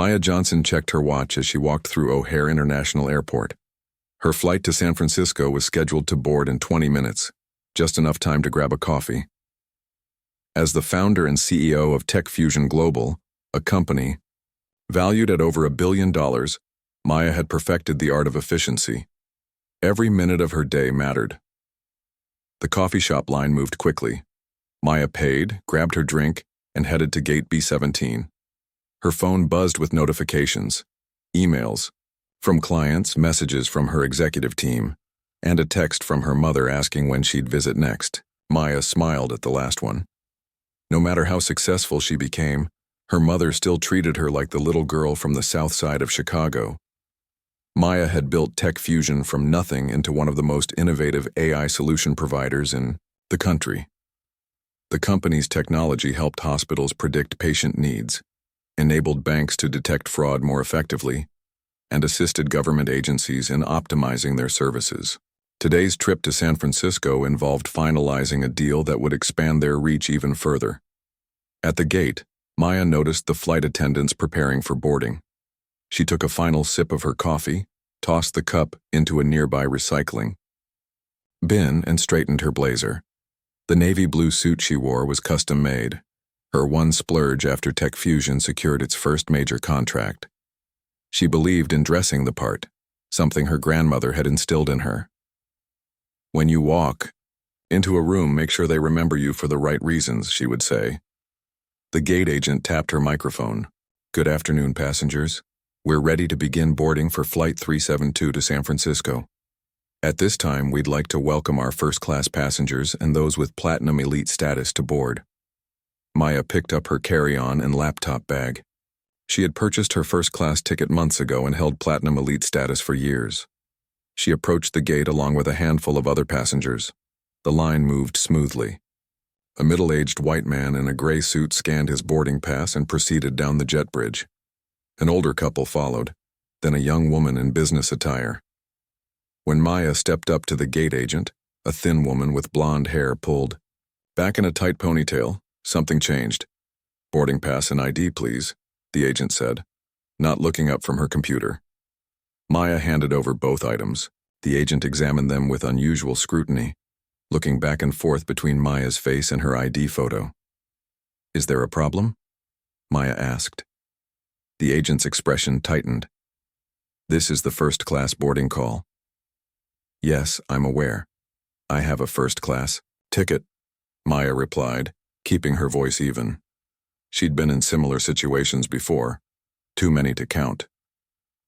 Maya Johnson checked her watch as she walked through O'Hare International Airport. Her flight to San Francisco was scheduled to board in 20 minutes, just enough time to grab a coffee. As the founder and CEO of Tech Fusion Global, a company valued at over $1 billion, Maya had perfected the art of efficiency. Every minute of her day mattered. The coffee shop line moved quickly. Maya paid, grabbed her drink, and headed to gate B17. Her phone buzzed with notifications, emails from clients, messages from her executive team, and a text from her mother asking when she'd visit next. Maya smiled at the last one. No matter how successful she became, her mother still treated her like the little girl from the south side of Chicago. Maya had built Tech Fusion from nothing into one of the most innovative AI solution providers in the country. The company's technology helped hospitals predict patient needs, enabled banks to detect fraud more effectively, and assisted government agencies in optimizing their services. Today's trip to San Francisco involved finalizing a deal that would expand their reach even further. At the gate, Maya noticed the flight attendants preparing for boarding. She took a final sip of her coffee, tossed the cup into a nearby recycling bin, and straightened her blazer. The navy blue suit she wore was custom-made, her one splurge after Tech Fusion secured its first major contract. She believed in dressing the part, something her grandmother had instilled in her. When you walk into a room, make sure they remember you for the right reasons, she would say. The gate agent tapped her microphone. Good afternoon, passengers. We're ready to begin boarding for Flight 372 to San Francisco. At this time, we'd like to welcome our first-class passengers and those with Platinum Elite status to board. Maya picked up her carry-on and laptop bag. She had purchased her first-class ticket months ago and held Platinum Elite status for years. She approached the gate along with a handful of other passengers. The line moved smoothly. A middle-aged white man in a gray suit scanned his boarding pass and proceeded down the jet bridge. An older couple followed, then a young woman in business attire. When Maya stepped up to the gate agent, a thin woman with blonde hair pulled back in a tight ponytail. Something changed. Boarding pass and ID, please, the agent said, not looking up from her computer. Maya handed over both items. The agent examined them with unusual scrutiny, looking back and forth between Maya's face and her ID photo. Is there a problem? Maya asked. The agent's expression tightened. This is the first-class boarding call. Yes, I'm aware. I have a first-class ticket, Maya replied, keeping her voice even. She'd been in similar situations before, too many to count.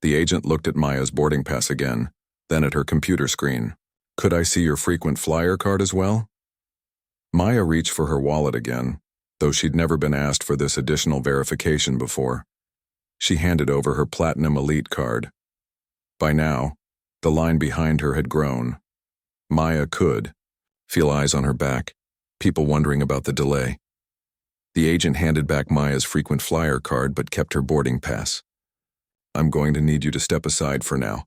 The agent looked at Maya's boarding pass again, then at her computer screen. Could I see your frequent flyer card as well? Maya reached for her wallet again, though she'd never been asked for this additional verification before. She handed over her Platinum Elite card. By now, the line behind her had grown. Maya could feel eyes on her back, people wondering about the delay. The agent handed back Maya's frequent flyer card but kept her boarding pass. I'm going to need you to step aside for now.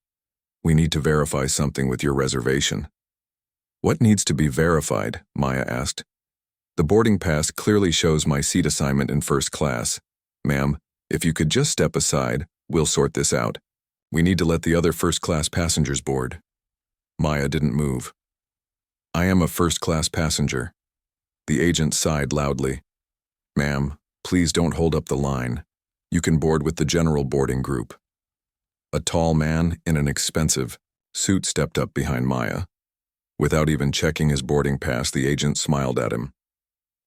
We need to verify something with your reservation. What needs to be verified? Maya asked. The boarding pass clearly shows my seat assignment in first class. Ma'am, if you could just step aside, we'll sort this out. We need to let the other first-class passengers board. Maya didn't move. I am a first-class passenger. The agent sighed loudly. Ma'am, please don't hold up the line. You can board with the general boarding group. A tall man in an expensive suit stepped up behind Maya. Without even checking his boarding pass, the agent smiled at him.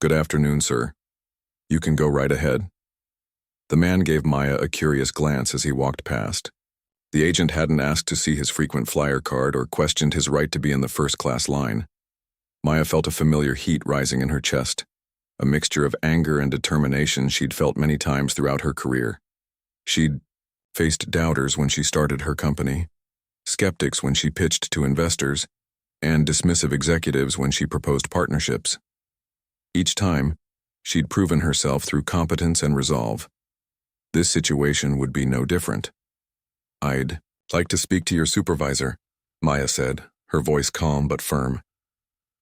Good afternoon, sir. You can go right ahead. The man gave Maya a curious glance as he walked past. The agent hadn't asked to see his frequent flyer card or questioned his right to be in the first-class line. Maya felt a familiar heat rising in her chest, a mixture of anger and determination she'd felt many times throughout her career. She'd faced doubters when she started her company, skeptics when she pitched to investors, and dismissive executives when she proposed partnerships. Each time, she'd proven herself through competence and resolve. This situation would be no different. I'd like to speak to your supervisor, Maya said, her voice calm but firm.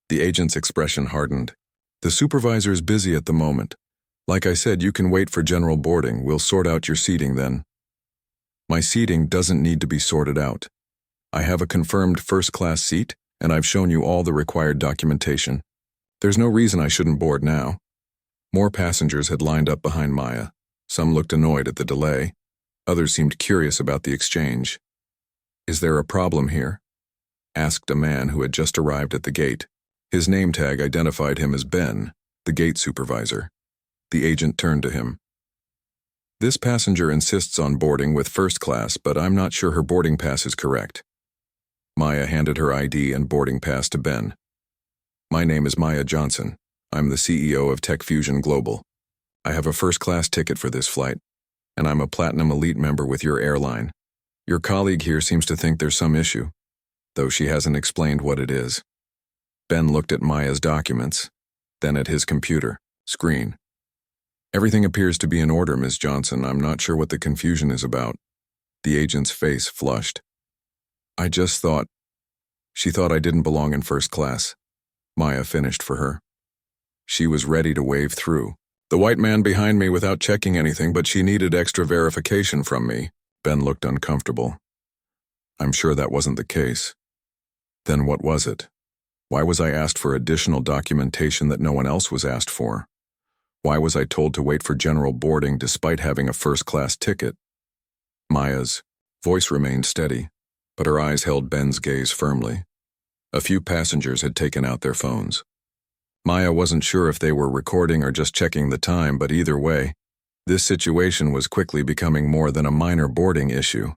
The agent's expression hardened. The supervisor's busy at the moment. Like I said, you can wait for general boarding. We'll sort out your seating then. My seating doesn't need to be sorted out. I have a confirmed first-class seat, and I've shown you all the required documentation. There's no reason I shouldn't board now. More passengers had lined up behind Maya. Some looked annoyed at the delay. Others seemed curious about the exchange. "Is there a problem here?" asked a man who had just arrived at the gate. His name tag identified him as Ben, the gate supervisor. The agent turned to him. "This passenger insists on boarding with first class, but I'm not sure her boarding pass is correct." Maya handed her ID and boarding pass to Ben. "My name is Maya Johnson. I'm the CEO of Tech Fusion Global. I have a first-class ticket for this flight, and I'm a Platinum Elite member with your airline. Your colleague here seems to think there's some issue, though she hasn't explained what it is." Ben looked at Maya's documents, then at his computer screen. "Everything appears to be in order, Ms. Johnson. I'm not sure what the confusion is about." The agent's face flushed. "I just thought..." "She thought I didn't belong in first class." Maya finished for her. She was ready to wave through. "The white man behind me without checking anything, but she needed extra verification from me." Ben looked uncomfortable. "I'm sure that wasn't the case." "Then what was it? Why was I asked for additional documentation that no one else was asked for? Why was I told to wait for general boarding despite having a first-class ticket?" Maya's voice remained steady, but her eyes held Ben's gaze firmly. A few passengers had taken out their phones. Maya wasn't sure if they were recording or just checking the time, but either way, this situation was quickly becoming more than a minor boarding issue.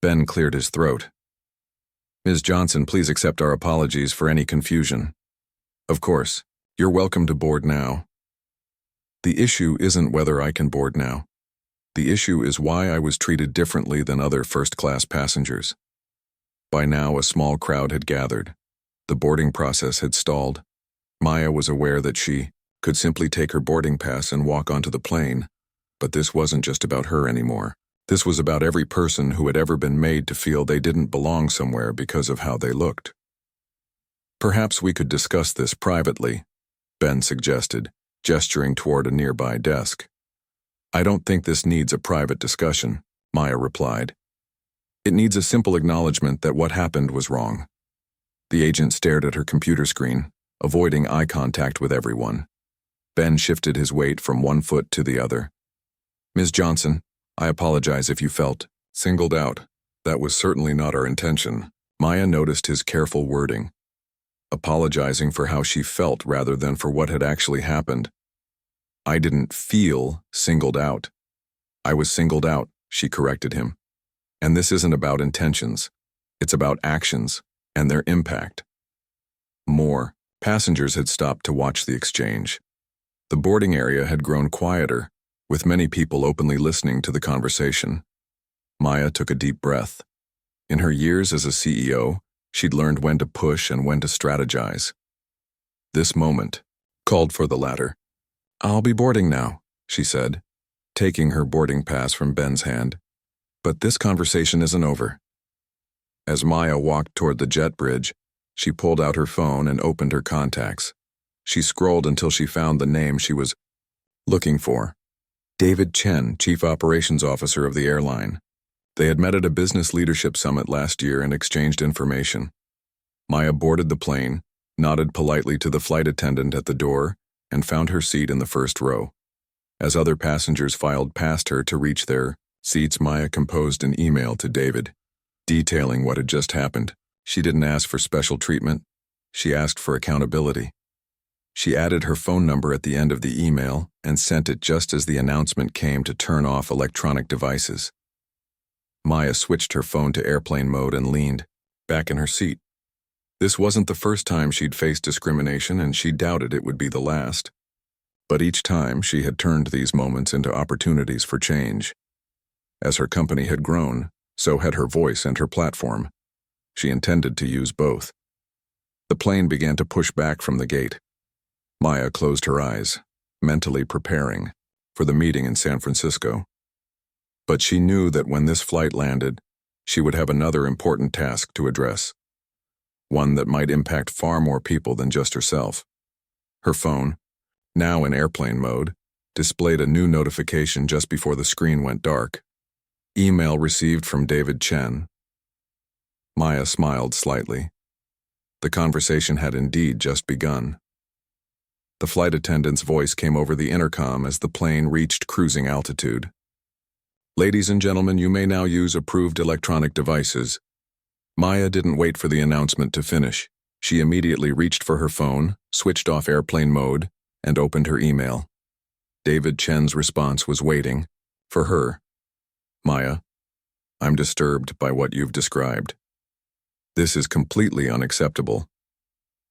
Ben cleared his throat. "Ms. Johnson, please accept our apologies for any confusion. Of course, you're welcome to board now." "The issue isn't whether I can board now. The issue is why I was treated differently than other first-class passengers." By now, a small crowd had gathered. The boarding process had stalled. Maya was aware that she could simply take her boarding pass and walk onto the plane, but this wasn't just about her anymore. This was about every person who had ever been made to feel they didn't belong somewhere because of how they looked. "Perhaps we could discuss this privately," Ben suggested, gesturing toward a nearby desk. "I don't think this needs a private discussion," Maya replied. "It needs a simple acknowledgement that what happened was wrong." The agent stared at her computer screen, avoiding eye contact with everyone. Ben shifted his weight from one foot to the other. "Ms. Johnson, I apologize if you felt singled out. That was certainly not our intention." Maya noticed his careful wording, apologizing for how she felt rather than for what had actually happened. "I didn't feel singled out. I was singled out," she corrected him. "And this isn't about intentions. It's about actions and their impact." More passengers had stopped to watch the exchange. The boarding area had grown quieter, with many people openly listening to the conversation. Maya took a deep breath. In her years as a CEO, she'd learned when to push and when to strategize. This moment called for the latter. "I'll be boarding now," she said, taking her boarding pass from Ben's hand. "But this conversation isn't over." As Maya walked toward the jet bridge, she pulled out her phone and opened her contacts. She scrolled until she found the name she was looking for. David Chen, Chief Operations Officer of the airline. They had met at a business leadership summit last year and exchanged information. Maya boarded the plane, nodded politely to the flight attendant at the door, and found her seat in the first row. As other passengers filed past her to reach their seats, Maya composed an email to David, detailing what had just happened. She didn't ask for special treatment. She asked for accountability. She added her phone number at the end of the email and sent it just as the announcement came to turn off electronic devices. Maya switched her phone to airplane mode and leaned back in her seat. This wasn't the first time she'd faced discrimination, and she doubted it would be the last. But each time, she had turned these moments into opportunities for change. As her company had grown, so had her voice and her platform. She intended to use both. The plane began to push back from the gate. Maya closed her eyes, mentally preparing for the meeting in San Francisco. But she knew that when this flight landed, she would have another important task to address. One that might impact far more people than just herself. Her phone, now in airplane mode, displayed a new notification just before the screen went dark. Email received from David Chen. Maya smiled slightly. The conversation had indeed just begun. The flight attendant's voice came over the intercom as the plane reached cruising altitude. Ladies and gentlemen, you may now use approved electronic devices. Maya didn't wait for the announcement to finish. She immediately reached for her phone, switched off airplane mode, and opened her email. David Chen's response was waiting. For her. Maya, I'm disturbed by what you've described. This is completely unacceptable.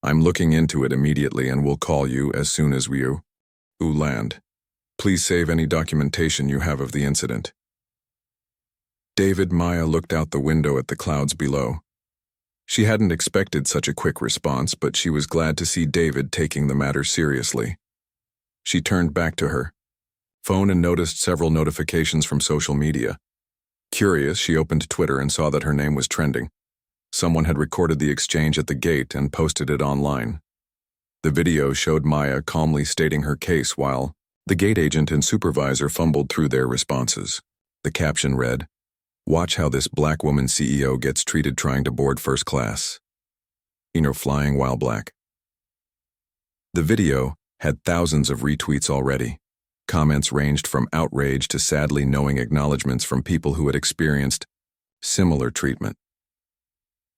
I'm looking into it immediately and will call you as soon as we land. Please save any documentation you have of the incident. Maya looked out the window at the clouds below. She hadn't expected such a quick response, but she was glad to see David taking the matter seriously. She turned back to her phone and noticed several notifications from social media. Curious, she opened Twitter and saw that her name was trending. Someone had recorded the exchange at the gate and posted it online. The video showed Maya calmly stating her case while the gate agent and supervisor fumbled through their responses. The caption read, "Watch how this black woman CEO gets treated trying to board first class. Flying while black." The video had thousands of retweets already. Comments ranged from outrage to sadly knowing acknowledgments from people who had experienced similar treatment.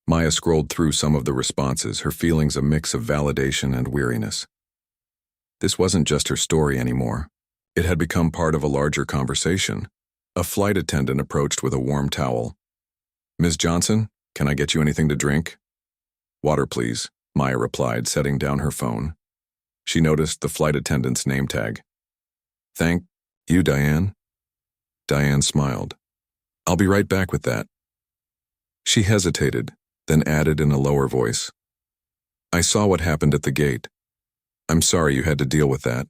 Maya scrolled through some of the responses, her feelings a mix of validation and weariness. This wasn't just her story anymore. It had become part of a larger conversation. A flight attendant approached with a warm towel. "Ms. Johnson, can I get you anything to drink?" "Water, please," Maya replied, setting down her phone. She noticed the flight attendant's name tag. "Thank you, Diane." Diane smiled. "I'll be right back with that." She hesitated, then added in a lower voice, "I saw what happened at the gate. I'm sorry you had to deal with that."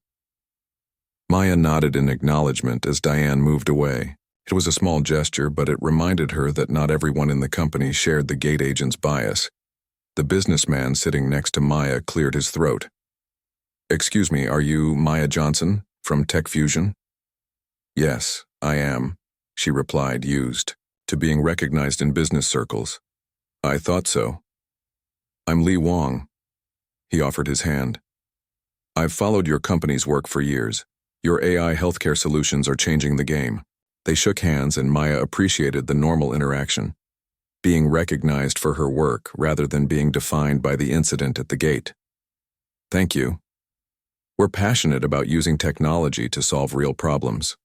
Maya nodded in acknowledgement as Diane moved away. It was a small gesture, but it reminded her that not everyone in the company shared the gate agent's bias. The businessman sitting next to Maya cleared his throat. "Excuse me, are you Maya Johnson, from Tech Fusion?" "Yes, I am," she replied, used to being recognized in business circles. "I thought so." "I'm Lee Wong." He offered his hand. "I've followed your company's work for years. Your AI healthcare solutions are changing the game." They shook hands and Maya appreciated the normal interaction, being recognized for her work rather than being defined by the incident at the gate. "Thank you. We're passionate about using technology to solve real problems."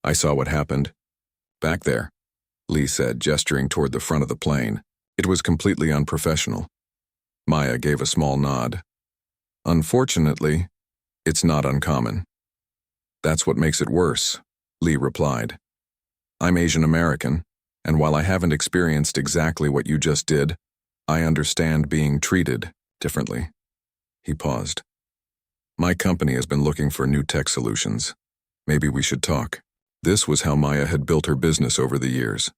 "I saw what happened back there," Lee said, gesturing toward the front of the plane. It was completely unprofessional. Maya gave a small nod. "Unfortunately, it's not uncommon." "That's what makes it worse," Lee replied. "I'm Asian American, and while I haven't experienced exactly what you just did, I understand being treated differently." He paused. "My company has been looking for new tech solutions. Maybe we should talk." This was how Maya had built her business over the years,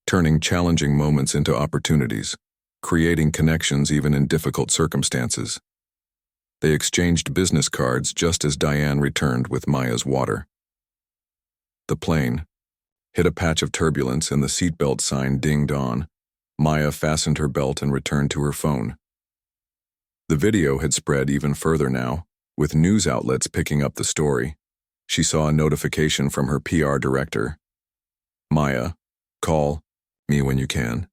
turning challenging moments into opportunities, creating connections even in difficult circumstances. They exchanged business cards just as Diane returned with Maya's water. The plane hit a patch of turbulence and the seatbelt sign dinged on. Maya fastened her belt and returned to her phone. The video had spread even further now, with news outlets picking up the story. She saw a notification from her PR director. "Maya, call me when you can.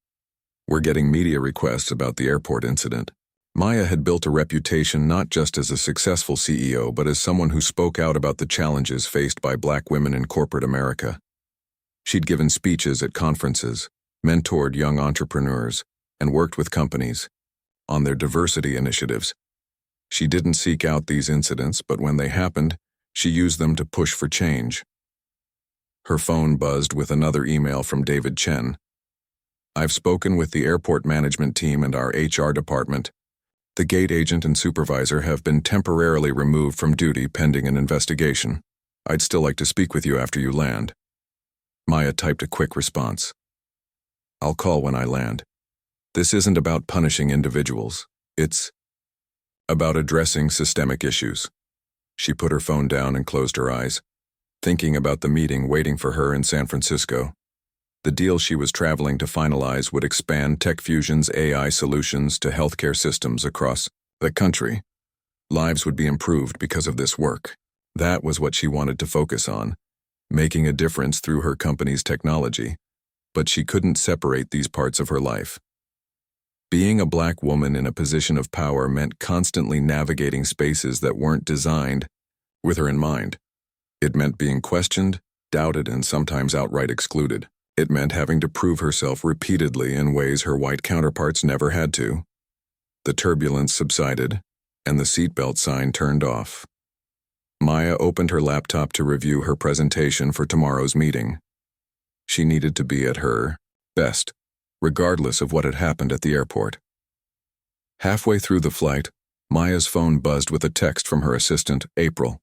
We're getting media requests about the airport incident." Maya had built a reputation not just as a successful CEO, but as someone who spoke out about the challenges faced by black women in corporate America. She'd given speeches at conferences, mentored young entrepreneurs, and worked with companies on their diversity initiatives. She didn't seek out these incidents, but when they happened, she used them to push for change. Her phone buzzed with another email from David Chen. "I've spoken with the airport management team and our HR department. The gate agent and supervisor have been temporarily removed from duty pending an investigation. I'd still like to speak with you after you land." Maya typed a quick response. "I'll call when I land. This isn't about punishing individuals. It's about addressing systemic issues." She put her phone down and closed her eyes, thinking about the meeting waiting for her in San Francisco. The deal she was traveling to finalize would expand TechFusion's AI solutions to healthcare systems across the country. Lives would be improved because of this work. That was what she wanted to focus on, making a difference through her company's technology. But she couldn't separate these parts of her life. Being a Black woman in a position of power meant constantly navigating spaces that weren't designed with her in mind. It meant being questioned, doubted, and sometimes outright excluded. It meant having to prove herself repeatedly in ways her white counterparts never had to. The turbulence subsided, and the seatbelt sign turned off. Maya opened her laptop to review her presentation for tomorrow's meeting. She needed to be at her best, regardless of what had happened at the airport. Halfway through the flight, Maya's phone buzzed with a text from her assistant, April.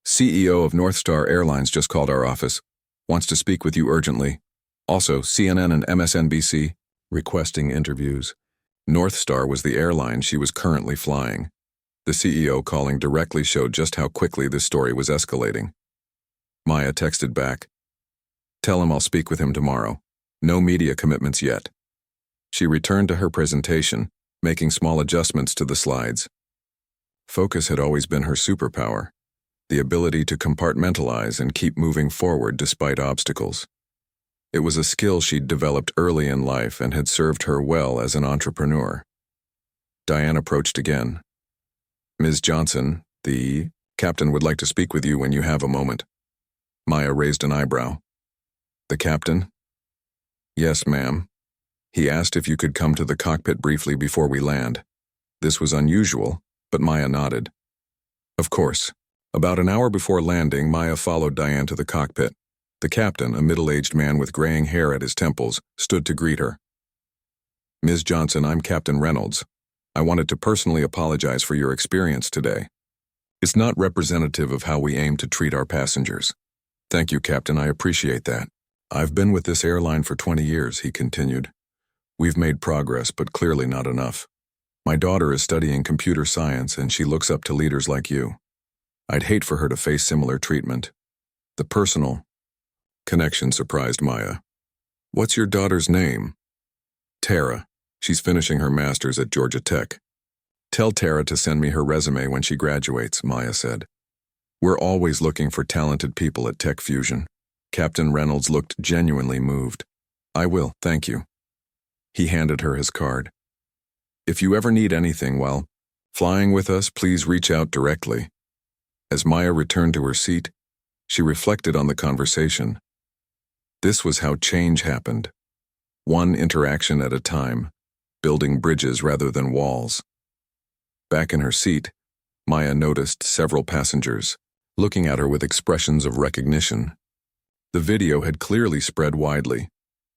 CEO of North Star Airlines just called our office. Wants to speak with you urgently. Also, CNN and MSNBC requesting interviews. North Star was the airline she was currently flying. The CEO calling directly showed just how quickly this story was escalating. Maya texted back, "Tell him I'll speak with him tomorrow. No media commitments yet." She returned to her presentation, making small adjustments to the slides. Focus had always been her superpower, the ability to compartmentalize and keep moving forward despite obstacles. It was a skill she'd developed early in life and had served her well as an entrepreneur. Diane approached again. "Ms. Johnson, the captain would like to speak with you when you have a moment." Maya raised an eyebrow. "The captain?" "Yes, ma'am. He asked if you could come to the cockpit briefly before we land." This was unusual, but Maya nodded. Of course. About an hour before landing, Maya followed Diane to the cockpit. The captain, a middle-aged man with graying hair at his temples, stood to greet her. "Ms. Johnson, I'm Captain Reynolds. I wanted to personally apologize for your experience today. It's not representative of how we aim to treat our passengers." "Thank you, Captain. I appreciate that. I've been with this airline for 20 years, he continued. "We've made progress, but clearly not enough. My daughter is studying computer science, and she looks up to leaders like you. I'd hate for her to face similar treatment." The personal connection surprised Maya. "What's your daughter's name?" "Tara. She's finishing her master's at Georgia Tech." "Tell Tara to send me her resume when she graduates," Maya said. "We're always looking for talented people at TechFusion." Captain Reynolds looked genuinely moved. "I will, thank you." He handed her his card. "If you ever need anything while flying with us, please reach out directly." As Maya returned to her seat, she reflected on the conversation. This was how change happened. One interaction at a time, building bridges rather than walls. Back in her seat, Maya noticed several passengers, looking at her with expressions of recognition. The video had clearly spread widely.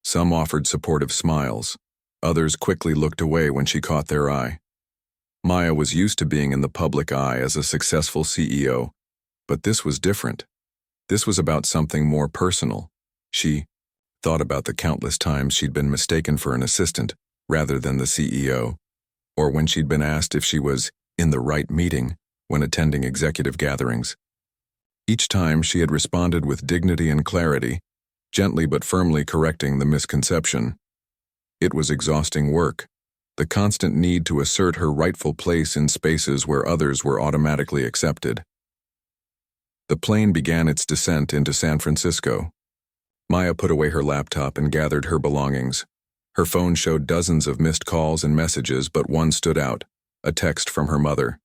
Some offered supportive smiles. Others quickly looked away when she caught their eye. Maya was used to being in the public eye as a successful CEO, but this was different. This was about something more personal. She thought about the countless times she'd been mistaken for an assistant rather than the CEO, or when she'd been asked if she was in the right meeting when attending executive gatherings. Each time she had responded with dignity and clarity, gently but firmly correcting the misconception. It was exhausting work, the constant need to assert her rightful place in spaces where others were automatically accepted. The plane began its descent into San Francisco. Maya put away her laptop and gathered her belongings. Her phone showed dozens of missed calls and messages, but one stood out, a text from her mother.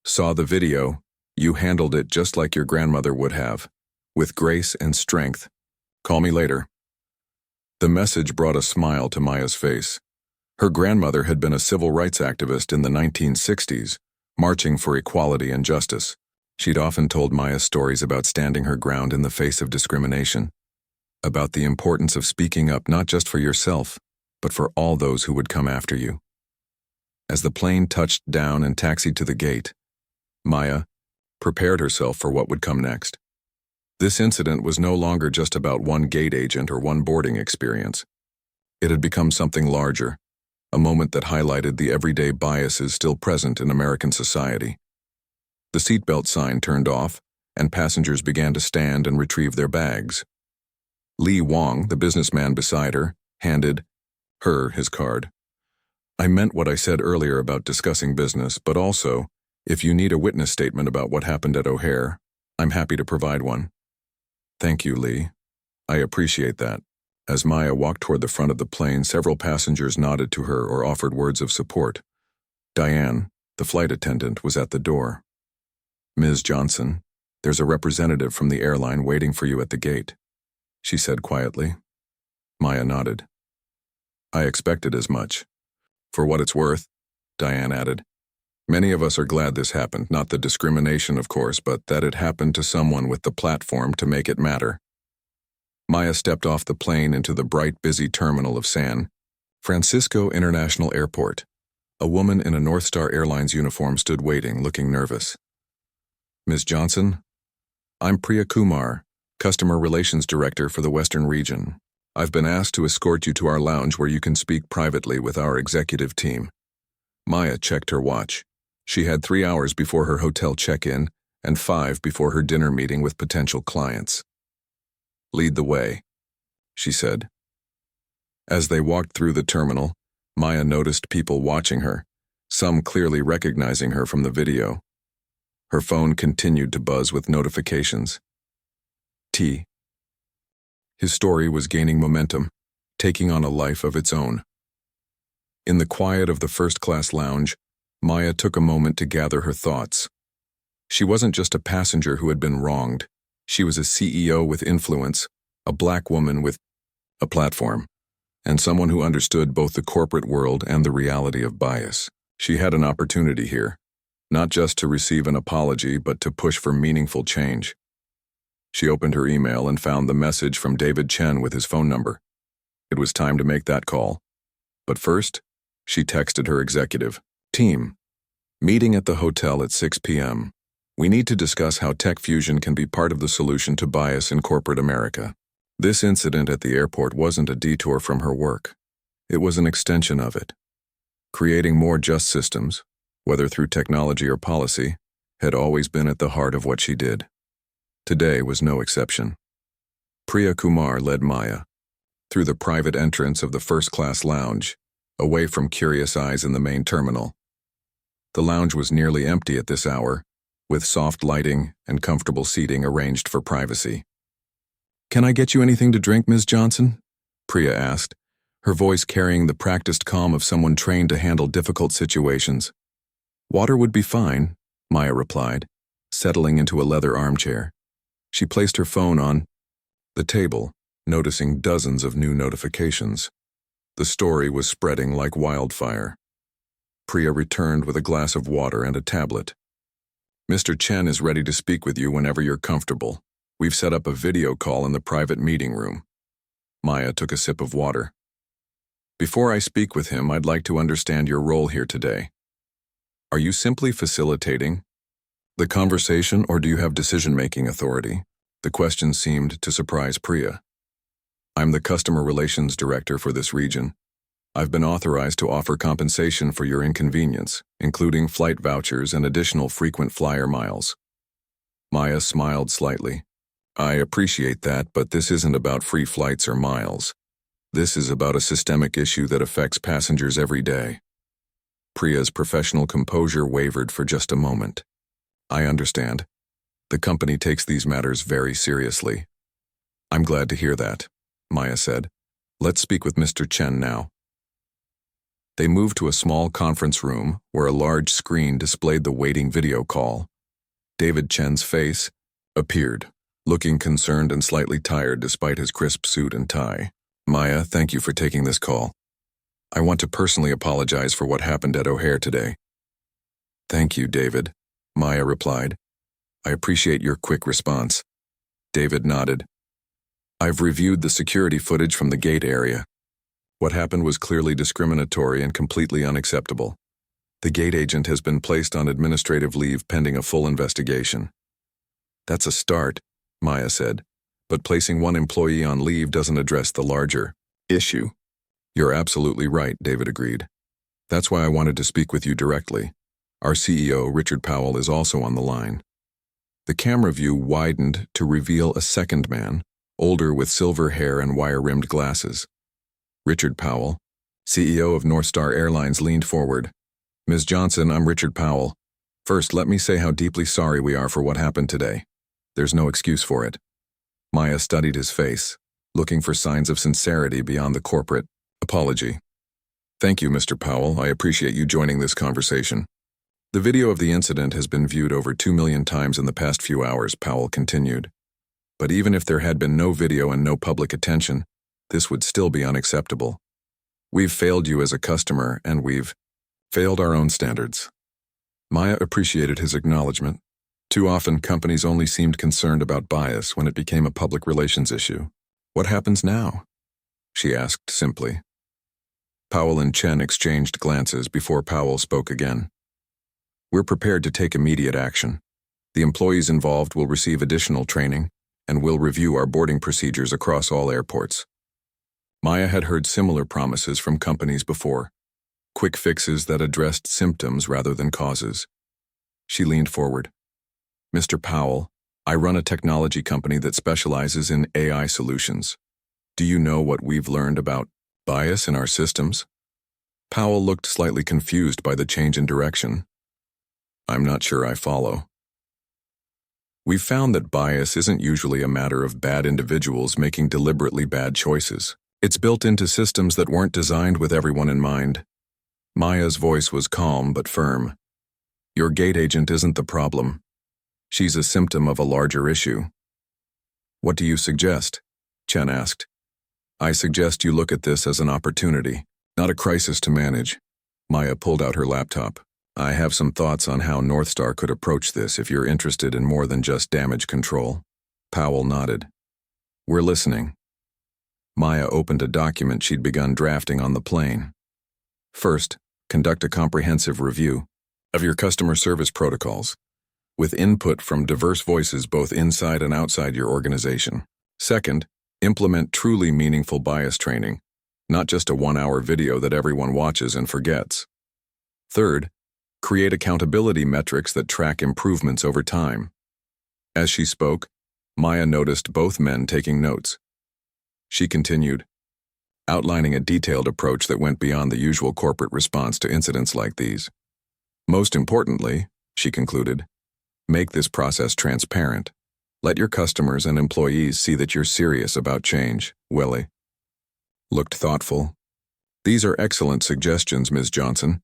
"Saw the video. You handled it just like your grandmother would have, with grace and strength. Call me later." The message brought a smile to Maya's face. Her grandmother had been a civil rights activist in the 1960s, marching for equality and justice. She'd often told Maya stories about standing her ground in the face of discrimination, about the importance of speaking up not just for yourself, but for all those who would come after you. As the plane touched down and taxied to the gate, Maya prepared herself for what would come next. This incident was no longer just about one gate agent or one boarding experience. It had become something larger, a moment that highlighted the everyday biases still present in American society. The seatbelt sign turned off, and passengers began to stand and retrieve their bags. Lee Wong, the businessman beside her, handed her his card. I meant what I said earlier about discussing business, but also, if you need a witness statement about what happened at O'Hare, I'm happy to provide one. Thank you, Lee. I appreciate that. As Maya walked toward the front of the plane, several passengers nodded to her or offered words of support. Diane, the flight attendant, was at the door. Ms. Johnson, there's a representative from the airline waiting for you at the gate, she said quietly. Maya nodded. I expected as much. For what it's worth, Diane added. Many of us are glad this happened, not the discrimination, of course, but that it happened to someone with the platform to make it matter. Maya stepped off the plane into the bright, busy terminal of San Francisco International Airport. A woman in a North Star Airlines uniform stood waiting, looking nervous. Ms. Johnson, I'm Priya Kumar, Customer Relations Director for the Western Region. I've been asked to escort you to our lounge where you can speak privately with our executive team. Maya checked her watch. She had 3 hours before her hotel check-in and 5 before her dinner meeting with potential clients. Lead the way, she said. As they walked through the terminal, Maya noticed people watching her, some clearly recognizing her from the video. Her phone continued to buzz with notifications. His story was gaining momentum, taking on a life of its own. In the quiet of the first-class lounge, Maya took a moment to gather her thoughts. She wasn't just a passenger who had been wronged. She was a CEO with influence, a black woman with a platform, and someone who understood both the corporate world and the reality of bias. She had an opportunity here, not just to receive an apology, but to push for meaningful change. She opened her email and found the message from David Chen with his phone number. It was time to make that call. But first, she texted her executive. Team, meeting at the hotel at 6 p.m. We need to discuss how tech fusion can be part of the solution to bias in corporate America. This incident at the airport wasn't a detour from her work. It was an extension of it. Creating more just systems, whether through technology or policy, had always been at the heart of what she did. Today was no exception. Priya Kumar led Maya through the private entrance of the first-class lounge, away from curious eyes in the main terminal. The lounge was nearly empty at this hour, with soft lighting and comfortable seating arranged for privacy. Can I get you anything to drink, Ms. Johnson? Priya asked, her voice carrying the practiced calm of someone trained to handle difficult situations. Water would be fine, Maya replied, settling into a leather armchair. She placed her phone on the table, noticing dozens of new notifications. The story was spreading like wildfire. Priya returned with a glass of water and a tablet. Mr. Chen is ready to speak with you whenever you're comfortable. We've set up a video call in the private meeting room. Maya took a sip of water. Before I speak with him, I'd like to understand your role here today. Are you simply facilitating the conversation, or do you have decision-making authority? The question seemed to surprise Priya. I'm the Customer Relations Director for this region. I've been authorized to offer compensation for your inconvenience, including flight vouchers and additional frequent flyer miles. Maya smiled slightly. I appreciate that, but this isn't about free flights or miles. This is about a systemic issue that affects passengers every day. Priya's professional composure wavered for just a moment. I understand. The company takes these matters very seriously. I'm glad to hear that, Maya said. Let's speak with Mr. Chen now. They moved to a small conference room where a large screen displayed the waiting video call. David Chen's face appeared, looking concerned and slightly tired despite his crisp suit and tie. Maya, thank you for taking this call. I want to personally apologize for what happened at O'Hare today. Thank you, David, Maya replied. I appreciate your quick response. David nodded. I've reviewed the security footage from the gate area. What happened was clearly discriminatory and completely unacceptable. The gate agent has been placed on administrative leave pending a full investigation. That's a start, Maya said, but placing one employee on leave doesn't address the larger issue. You're absolutely right, David agreed. That's why I wanted to speak with you directly. Our CEO, Richard Powell, is also on the line. The camera view widened to reveal a second man, older with silver hair and wire-rimmed glasses. Richard Powell, CEO of North Star Airlines, leaned forward. "Ms. Johnson, I'm Richard Powell. First, let me say how deeply sorry we are for what happened today. There's no excuse for it." Maya studied his face, looking for signs of sincerity beyond the corporate apology. "Thank you, Mr. Powell. I appreciate you joining this conversation." "The video of the incident has been viewed over 2 million times in the past few hours," Powell continued. "But even if there had been no video and no public attention, this would still be unacceptable. We've failed you as a customer, and we've failed our own standards." Maya appreciated his acknowledgement. Too often, companies only seemed concerned about bias when it became a public relations issue. "What happens now?" she asked simply. Powell and Chen exchanged glances before Powell spoke again. "We're prepared to take immediate action. The employees involved will receive additional training, and we'll review our boarding procedures across all airports." Maya had heard similar promises from companies before, quick fixes that addressed symptoms rather than causes. She leaned forward. "Mr. Powell, I run a technology company that specializes in AI solutions. Do you know what we've learned about bias in our systems?" Powell looked slightly confused by the change in direction. "I'm not sure I follow." "We've found that bias isn't usually a matter of bad individuals making deliberately bad choices. It's built into systems that weren't designed with everyone in mind." Maya's voice was calm but firm. "Your gate agent isn't the problem. She's a symptom of a larger issue." "What do you suggest?" Chen asked. "I suggest you look at this as an opportunity, not a crisis to manage." Maya pulled out her laptop. "I have some thoughts on how North Star could approach this if you're interested in more than just damage control." Powell nodded. "We're listening." Maya opened a document she'd begun drafting on the plane. "First, conduct a comprehensive review of your customer service protocols, with input from diverse voices both inside and outside your organization. Second, implement truly meaningful bias training, not just a 1-hour video that everyone watches and forgets. Third, create accountability metrics that track improvements over time." As she spoke, Maya noticed both men taking notes. She continued, outlining a detailed approach that went beyond the usual corporate response to incidents like these. "Most importantly," she concluded, "make this process transparent. Let your customers and employees see that you're serious about change." Willie looked thoughtful. "These are excellent suggestions, Ms. Johnson.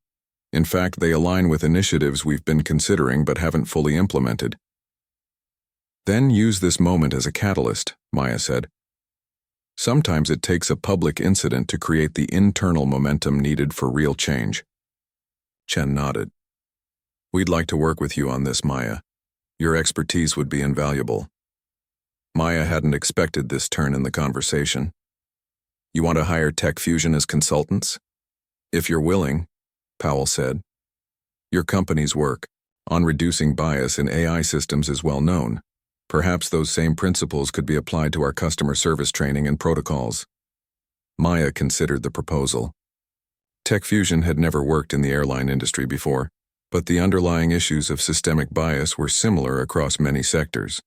In fact, they align with initiatives we've been considering but haven't fully implemented." "Then use this moment as a catalyst," Maya said. "Sometimes it takes a public incident to create the internal momentum needed for real change." Chen nodded. "We'd like to work with you on this, Maya. Your expertise would be invaluable." Maya hadn't expected this turn in the conversation. "You want to hire Tech Fusion as consultants?" "If you're willing," Powell said. "Your company's work on reducing bias in AI systems is well known. Perhaps those same principles could be applied to our customer service training and protocols." Maya considered the proposal. Tech Fusion had never worked in the airline industry before, but the underlying issues of systemic bias were similar across many sectors.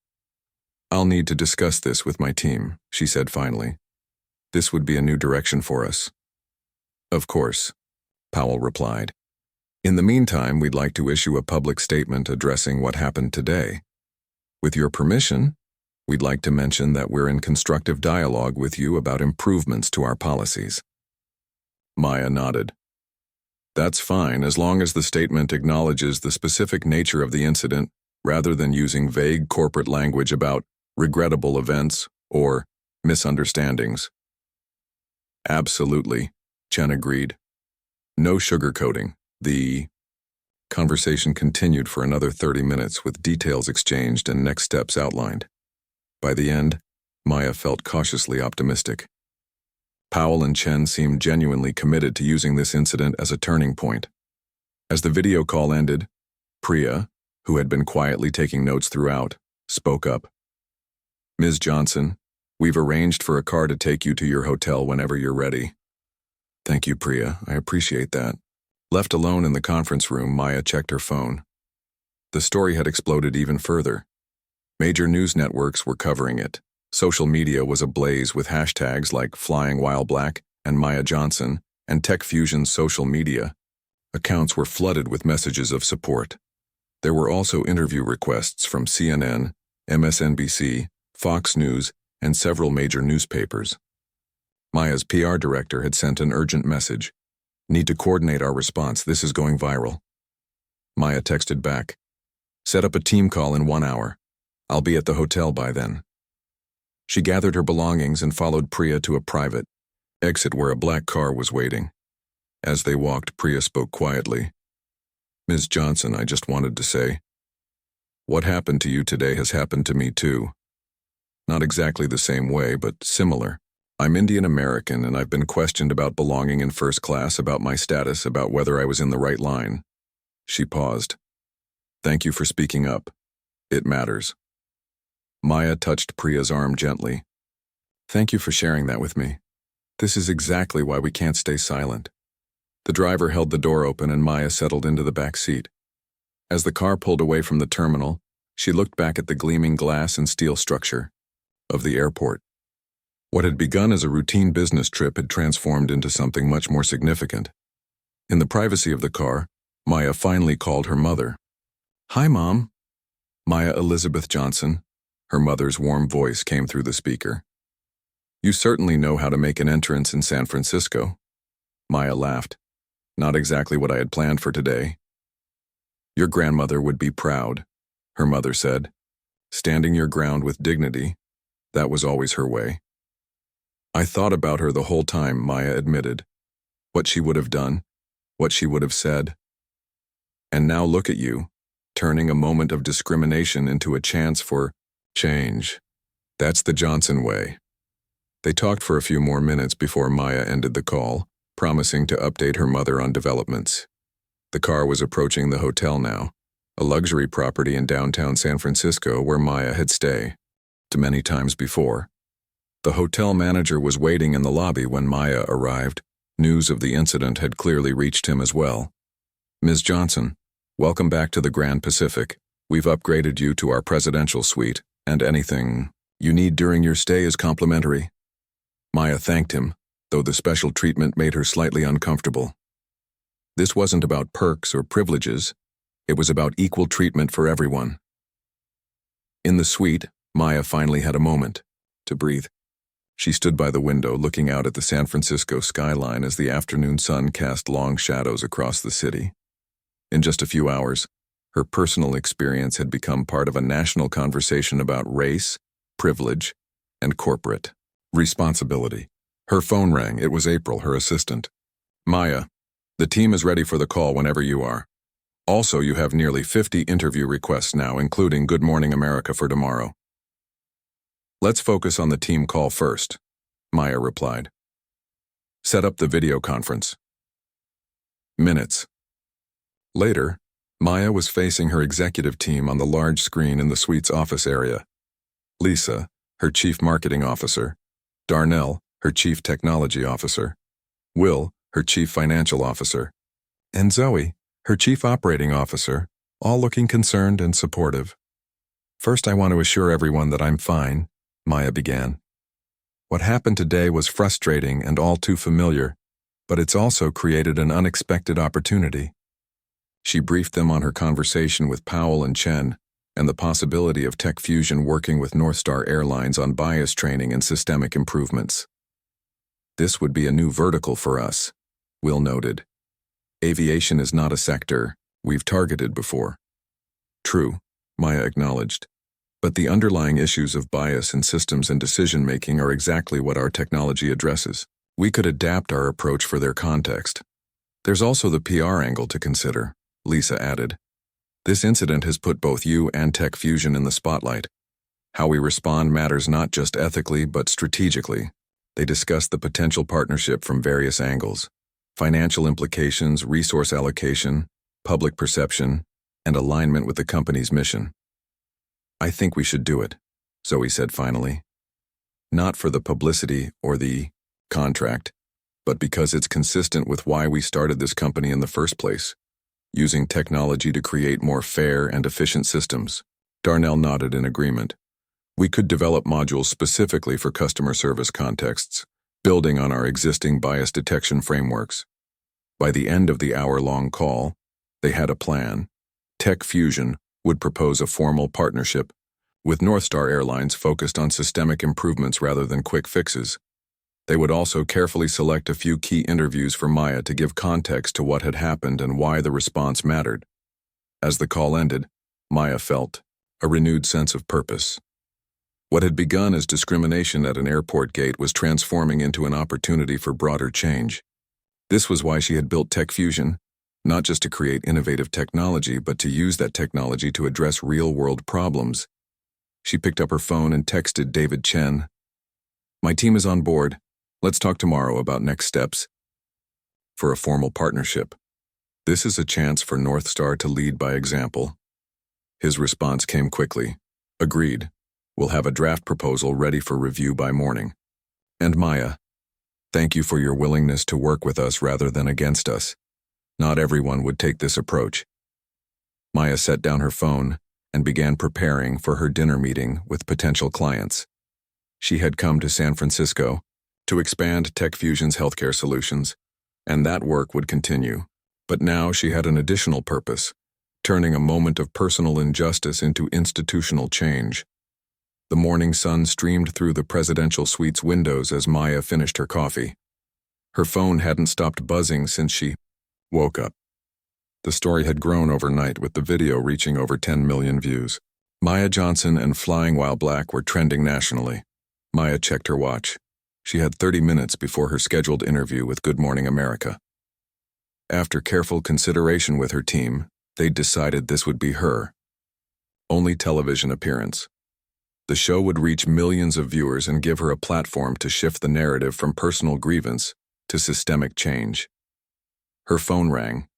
"I'll need to discuss this with my team," she said finally. "This would be a new direction for us." "Of course," Powell replied. "In the meantime, we'd like to issue a public statement addressing what happened today. With your permission, we'd like to mention that we're in constructive dialogue with you about improvements to our policies." Maya nodded. "That's fine as long as the statement acknowledges the specific nature of the incident rather than using vague corporate language about regrettable events or misunderstandings." "Absolutely," Chen agreed. "No sugarcoating." The conversation continued for another 30 minutes with details exchanged and next steps outlined. By the end, Maya felt cautiously optimistic. Powell and Chen seemed genuinely committed to using this incident as a turning point. As the video call ended, Priya, who had been quietly taking notes throughout, spoke up. "Ms. Johnson, we've arranged for a car to take you to your hotel whenever you're ready." "Thank you, Priya. I appreciate that." Left alone in the conference room, Maya checked her phone. The story had exploded even further. Major news networks were covering it. Social media was ablaze with hashtags like FlyingWhileBlack and Maya Johnson, and TechFusion's social media accounts were flooded with messages of support. There were also interview requests from CNN, MSNBC, Fox News, and several major newspapers. Maya's PR director had sent an urgent message. "Need to coordinate our response, this is going viral." Maya texted back, "Set up a team call in 1 hour. I'll be at the hotel by then." She gathered her belongings and followed Priya to a private exit where a black car was waiting. As they walked, Priya spoke quietly. "Ms. Johnson, I just wanted to say, what happened to you today has happened to me too. Not exactly the same way, but similar. I'm Indian American and I've been questioned about belonging in first class, about my status, about whether I was in the right line." She paused. "Thank you for speaking up. It matters." Maya touched Priya's arm gently. "Thank you for sharing that with me. This is exactly why we can't stay silent." The driver held the door open and Maya settled into the back seat. As the car pulled away from the terminal, she looked back at the gleaming glass and steel structure of the airport. What had begun as a routine business trip had transformed into something much more significant. In the privacy of the car, Maya finally called her mother. "Hi, Mom." Maya Elizabeth Johnson. Her mother's warm voice came through the speaker. "You certainly know how to make an entrance in San Francisco." Maya laughed. "Not exactly what I had planned for today." "Your grandmother would be proud," her mother said. "Standing your ground with dignity, that was always her way." "I thought about her the whole time," Maya admitted. "What she would have done, what she would have said. And now look at you, turning a moment of discrimination into a chance for change. That's the Johnson way." They talked for a few more minutes before Maya ended the call, promising to update her mother on developments. The car was approaching the hotel now, a luxury property in downtown San Francisco where Maya had stayed many times before. The hotel manager was waiting in the lobby when Maya arrived. News of the incident had clearly reached him as well. "Ms. Johnson, welcome back to the Grand Pacific. We've upgraded you to our presidential suite, and anything you need during your stay is complimentary." Maya thanked him, though the special treatment made her slightly uncomfortable. This wasn't about perks or privileges. It was about equal treatment for everyone. In the suite, Maya finally had a moment to breathe. She stood by the window looking out at the San Francisco skyline as the afternoon sun cast long shadows across the city. In just a few hours, her personal experience had become part of a national conversation about race, privilege, and corporate responsibility. Her phone rang. It was April, her assistant. "Maya, the team is ready for the call whenever you are. Also, you have nearly 50 interview requests now, including Good Morning America for tomorrow." "Let's focus on the team call first," Maya replied. "Set up the video conference." Minutes later, Maya was facing her executive team on the large screen in the suite's office area. Lisa, her chief marketing officer, Darnell, her chief technology officer, Will, her chief financial officer, and Zoe, her chief operating officer, all looking concerned and supportive. "First, I want to assure everyone that I'm fine," Maya began. "What happened today was frustrating and all too familiar, but it's also created an unexpected opportunity." She briefed them on her conversation with Powell and Chen and the possibility of TechFusion working with Northstar Airlines on bias training and systemic improvements. "This would be a new vertical for us," Will noted. "Aviation is not a sector we've targeted before." "True," Maya acknowledged. "But the underlying issues of bias in systems and decision-making are exactly what our technology addresses. We could adapt our approach for their context." "There's also the PR angle to consider," Lisa added. "This incident has put both you and TechFusion in the spotlight. How we respond matters not just ethically but strategically." They discussed the potential partnership from various angles: financial implications, resource allocation, public perception, and alignment with the company's mission. "I think we should do it," Zoe said finally. "Not for the publicity or the contract, but because it's consistent with why we started this company in the first place, using technology to create more fair and efficient systems." Darnell nodded in agreement. We could develop modules specifically for customer service contexts, building on our existing bias detection frameworks. By the end of the hour-long call, they had a plan. Tech Fusion would propose a formal partnership, with Northstar Airlines focused on systemic improvements rather than quick fixes. They would also carefully select a few key interviews for Maya to give context to what had happened and why the response mattered. As the call ended, Maya felt a renewed sense of purpose. What had begun as discrimination at an airport gate was transforming into an opportunity for broader change. This was why she had built Tech Fusion, not just to create innovative technology, but to use that technology to address real-world problems. She picked up her phone and texted David Chen. "My team is on board. Let's talk tomorrow about next steps." For a formal partnership. This is a chance for Northstar to lead by example. His response came quickly. "Agreed. We'll have a draft proposal ready for review by morning." And Maya, "Thank you for your willingness to work with us rather than against us. Not everyone would take this approach." Maya set down her phone and began preparing for her dinner meeting with potential clients. She had come to San Francisco to expand Tech Fusion's healthcare solutions, and that work would continue. But now she had an additional purpose, turning a moment of personal injustice into institutional change. The morning sun streamed through the presidential suite's windows as Maya finished her coffee. Her phone hadn't stopped buzzing since she woke up. The story had grown overnight, with the video reaching over 10 million views. Maya Johnson and Flying While Black were trending nationally. Maya checked her watch. She had 30 minutes before her scheduled interview with Good Morning America. After careful consideration with her team, they decided this would be her only television appearance. The show would reach millions of viewers and give her a platform to shift the narrative from personal grievance to systemic change. Her phone rang.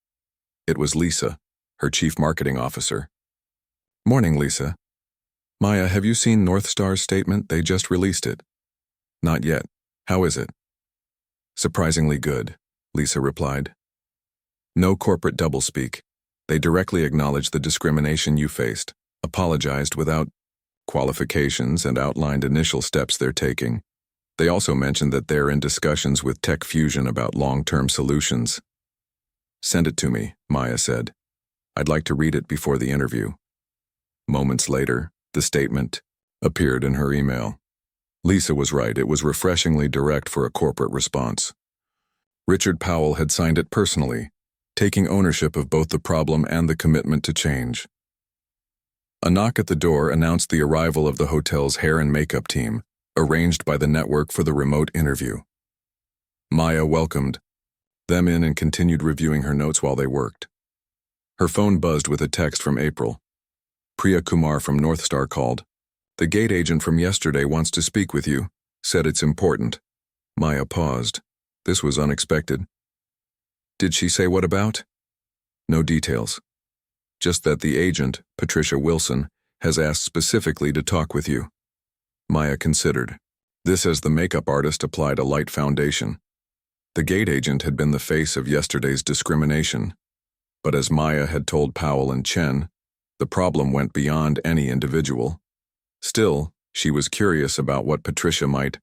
It was Lisa, her chief marketing officer. "Morning, Lisa. Maya, have you seen Northstar's statement? They just released it." "Not yet. How is it?" "Surprisingly good," Lisa replied. "No corporate doublespeak. They directly acknowledged the discrimination you faced, apologized without qualifications, and outlined initial steps they're taking. They also mentioned that they're in discussions with Tech Fusion about long-term solutions." "Send it to me," Maya said. "I'd like to read it before the interview." Moments later, the statement appeared in her email. Lisa was right. It was refreshingly direct for a corporate response. Richard Powell had signed it personally, taking ownership of both the problem and the commitment to change. A knock at the door announced the arrival of the hotel's hair and makeup team, arranged by the network for the remote interview. Maya welcomed them in and continued reviewing her notes while they worked. Her phone buzzed with a text from April. Priya Kumar from Northstar called. "The gate agent from yesterday wants to speak with you, said it's important." Maya paused. This was unexpected. "Did she say what about?" "No details. Just that the agent, Patricia Wilson, has asked specifically to talk with you." Maya considered. This, as the makeup artist, applied a light foundation. The gate agent had been the face of yesterday's discrimination. But as Maya had told Powell and Chen, the problem went beyond any individual. Still, she was curious about what Patricia might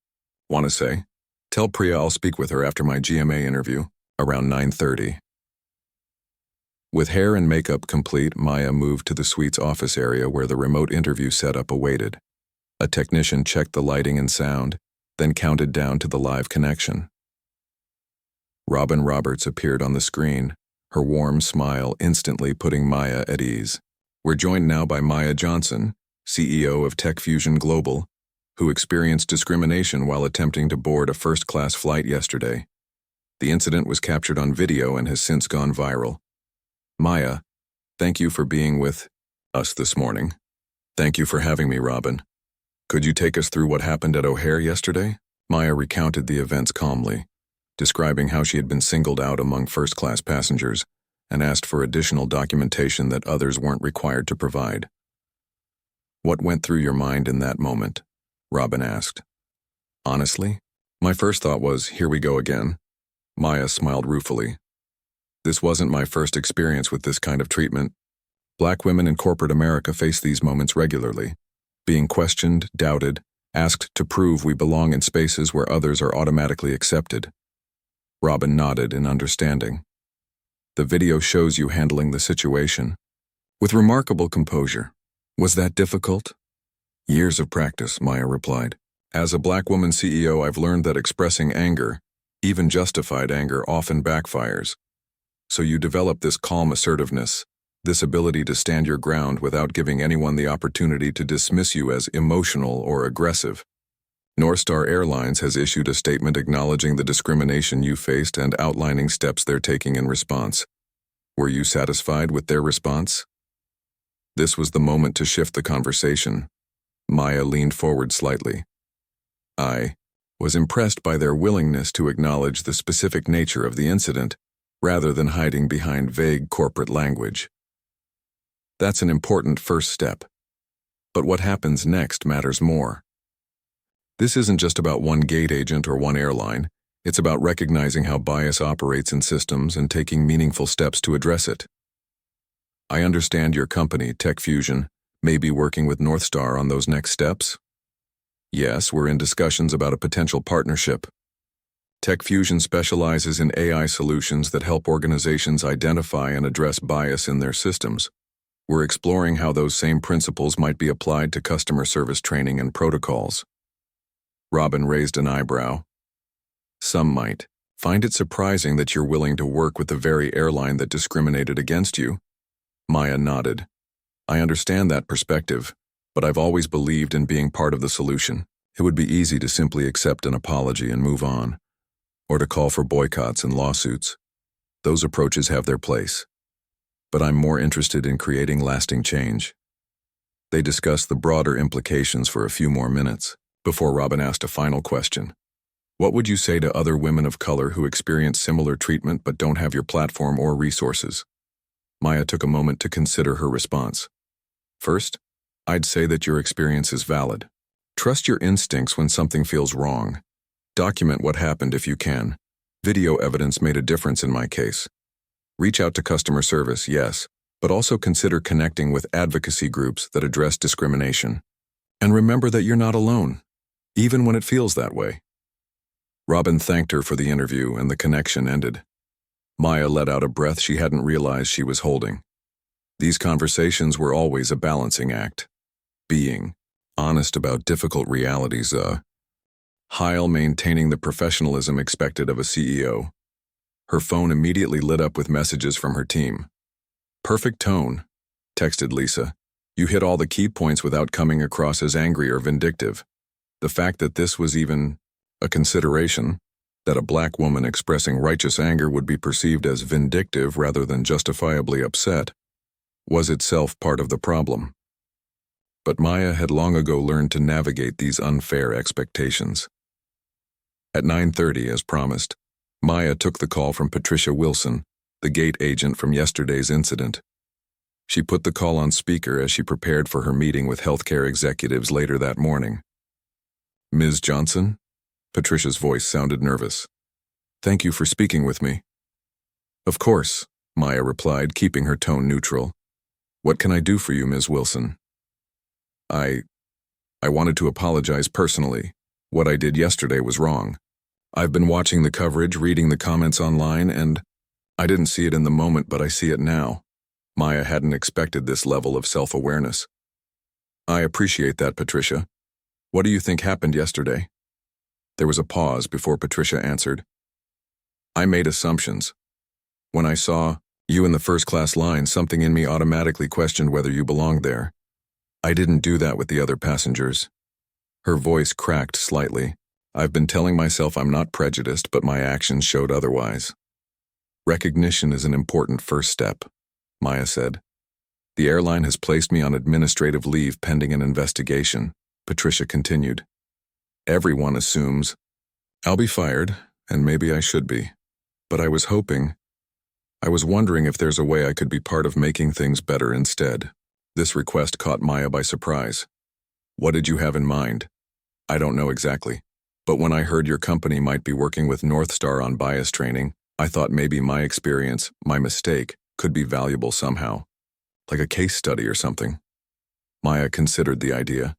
want to say. "Tell Priya I'll speak with her after my GMA interview, around 9:30. With hair and makeup complete, Maya moved to the suite's office area where the remote interview setup awaited. A technician checked the lighting and sound, then counted down to the live connection. Robin Roberts appeared on the screen, her warm smile instantly putting Maya at ease. We're joined now by Maya Johnson, CEO of Tech Fusion Global, who experienced discrimination while attempting to board a first-class flight yesterday. The incident was captured on video and has since gone viral. "Maya, thank you for being with us this morning." "Thank you for having me, Robin. Could you take us through what happened at O'Hare yesterday?" Maya recounted the events calmly, describing how she had been singled out among first-class passengers and asked for additional documentation that others weren't required to provide. "What went through your mind in that moment?" Robin asked. "Honestly, my first thought was, here we go again." Maya smiled ruefully. "This wasn't my first experience with this kind of treatment. Black women in corporate America face these moments regularly. being questioned, doubted, asked to prove we belong in spaces where others are automatically accepted. Robin nodded in understanding. The video shows you handling the situation with remarkable composure. Was that difficult? Years of practice, Maya replied. As a black woman CEO, I've learned that expressing anger, even justified anger, often backfires. So you develop this calm assertiveness, this ability to stand your ground without giving anyone the opportunity to dismiss you as emotional or aggressive. Northstar Airlines has issued a statement acknowledging the discrimination you faced and outlining steps they're taking in response. Were you satisfied with their response? This was the moment to shift the conversation. Maya leaned forward slightly. I was impressed by their willingness to acknowledge the specific nature of the incident, rather than hiding behind vague corporate language. That's an important first step. But what happens next matters more. This isn't just about one gate agent or one airline. It's about recognizing how bias operates in systems and taking meaningful steps to address it. I understand your company, Tech Fusion, may be working with Northstar on those next steps. Yes, we're in discussions about a potential partnership. Tech Fusion specializes in AI solutions that help organizations identify and address bias in their systems. We're exploring how those same principles might be applied to customer service training and protocols. Robin raised an eyebrow. Some might find it surprising that you're willing to work with the very airline that discriminated against you. Maya nodded. I understand that perspective, but I've always believed in being part of the solution. It would be easy to simply accept an apology and move on, or to call for boycotts and lawsuits. Those approaches have their place. But I'm more interested in creating lasting change. They discussed the broader implications for a few more minutes, before Robin asked a final question. What would you say to other women of color who experience similar treatment but don't have your platform or resources? Maya took a moment to consider her response. First, I'd say that your experience is valid. Trust your instincts when something feels wrong. Document what happened if you can. Video evidence made a difference in my case. Reach out to customer service, yes, but also consider connecting with advocacy groups that address discrimination. And remember that you're not alone, even when it feels that way. Robin thanked her for the interview, and the connection ended. Maya let out a breath she hadn't realized she was holding. These conversations were always a balancing act. Being honest about difficult realities, while maintaining the professionalism expected of a CEO. Her phone immediately lit up with messages from her team. Perfect tone, texted Lisa. You hit all the key points without coming across as angry or vindictive. The fact that this was even a consideration, that a black woman expressing righteous anger would be perceived as vindictive rather than justifiably upset, was itself part of the problem. But Maya had long ago learned to navigate these unfair expectations. At 9:30, as promised, Maya took the call from Patricia Wilson, the gate agent from yesterday's incident. She put the call on speaker as she prepared for her meeting with healthcare executives later that morning. Ms. Johnson? Patricia's voice sounded nervous. Thank you for speaking with me. Of course, Maya replied, keeping her tone neutral. What can I do for you, Ms. Wilson? I wanted to apologize personally. What I did yesterday was wrong. I've been watching the coverage, reading the comments online, and I didn't see it in the moment, but I see it now. Maya hadn't expected this level of self-awareness. I appreciate that, Patricia. What do you think happened yesterday? There was a pause before Patricia answered. I made assumptions. When I saw you in the first-class line, something in me automatically questioned whether you belonged there. I didn't do that with the other passengers. Her voice cracked slightly. I've been telling myself I'm not prejudiced, but my actions showed otherwise. Recognition is an important first step, Maya said. The airline has placed me on administrative leave pending an investigation, Patricia continued. Everyone assumes I'll be fired, and maybe I should be. But I was wondering if there's a way I could be part of making things better instead. This request caught Maya by surprise. What did you have in mind? I don't know exactly. But when I heard your company might be working with Northstar on bias training, I thought maybe my experience, my mistake, could be valuable somehow. Like a case study or something. Maya considered the idea.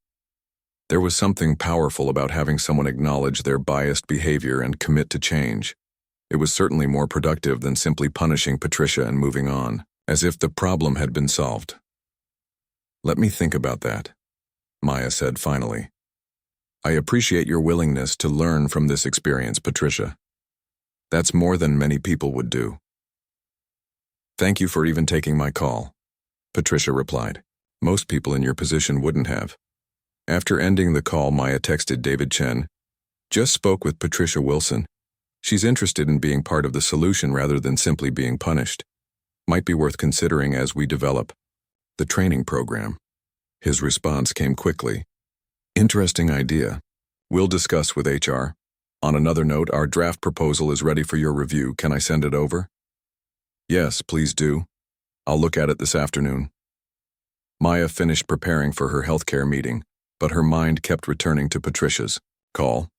There was something powerful about having someone acknowledge their biased behavior and commit to change. It was certainly more productive than simply punishing Patricia and moving on, as if the problem had been solved. "Let me think about that," Maya said finally. "I appreciate your willingness to learn from this experience, Patricia. That's more than many people would do." "Thank you for even taking my call," Patricia replied. "Most people in your position wouldn't have." After ending the call, Maya texted David Chen, "Just spoke with Patricia Wilson. She's interested in being part of the solution rather than simply being punished. Might be worth considering as we develop the training program." His response came quickly. "Interesting idea. We'll discuss with HR. On another note, our draft proposal is ready for your review. Can I send it over?" "Yes, please do. I'll look at it this afternoon." Maya finished preparing for her healthcare meeting, but her mind kept returning to Patricia's call.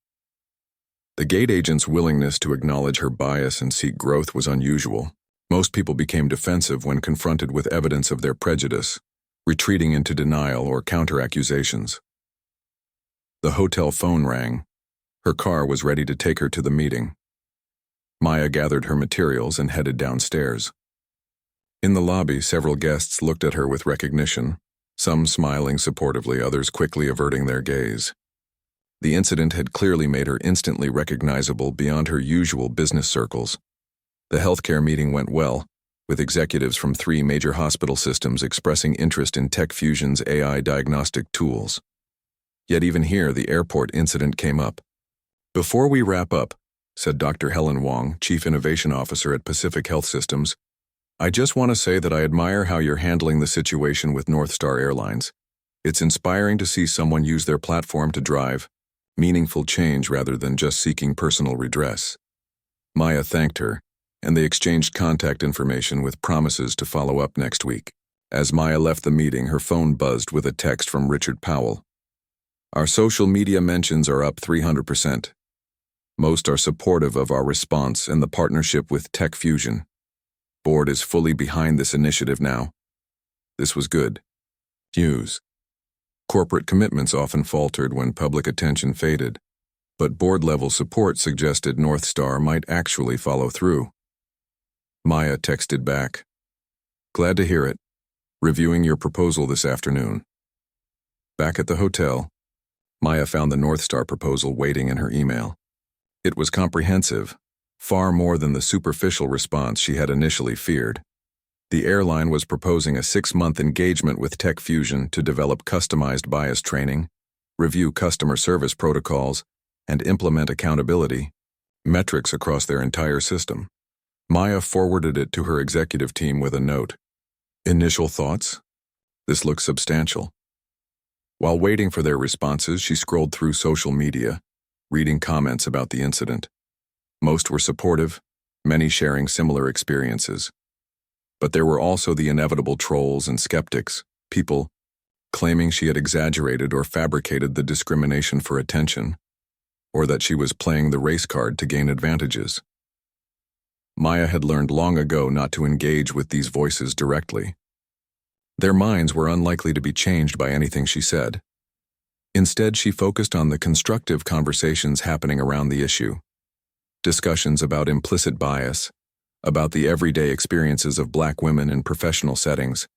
The gate agent's willingness to acknowledge her bias and seek growth was unusual. Most people became defensive when confronted with evidence of their prejudice, retreating into denial or counter-accusations. The hotel phone rang. Her car was ready to take her to the meeting. Maya gathered her materials and headed downstairs. In the lobby, several guests looked at her with recognition, some smiling supportively, others quickly averting their gaze. The incident had clearly made her instantly recognizable beyond her usual business circles. The healthcare meeting went well, with executives from 3 major hospital systems expressing interest in TechFusion's AI diagnostic tools. Yet even here, the airport incident came up. "Before we wrap up," said Dr. Helen Wong, Chief Innovation Officer at Pacific Health Systems, "I just want to say that I admire how you're handling the situation with North Star Airlines. It's inspiring to see someone use their platform to drive meaningful change rather than just seeking personal redress." Maya thanked her, and they exchanged contact information with promises to follow up next week. As Maya left the meeting, her phone buzzed with a text from Richard Powell. "Our social media mentions are up 300%. Most are supportive of our response and the partnership with TechFusion. Board is fully behind this initiative now." This was good news. Corporate commitments often faltered when public attention faded, but board-level support suggested North Star might actually follow through. Maya texted back, "Glad to hear it. Reviewing your proposal this afternoon." Back at the hotel, Maya found the North Star proposal waiting in her email. It was comprehensive, far more than the superficial response she had initially feared. The airline was proposing a 6-month engagement with TechFusion to develop customized bias training, review customer service protocols, and implement accountability metrics across their entire system. Maya forwarded it to her executive team with a note. "Initial thoughts? This looks substantial." While waiting for their responses, she scrolled through social media, reading comments about the incident. Most were supportive, many sharing similar experiences. But there were also the inevitable trolls and skeptics, people claiming she had exaggerated or fabricated the discrimination for attention, or that she was playing the race card to gain advantages. Maya had learned long ago not to engage with these voices directly. Their minds were unlikely to be changed by anything she said. Instead, she focused on the constructive conversations happening around the issue. Discussions about implicit bias, about the everyday experiences of Black women in professional settings,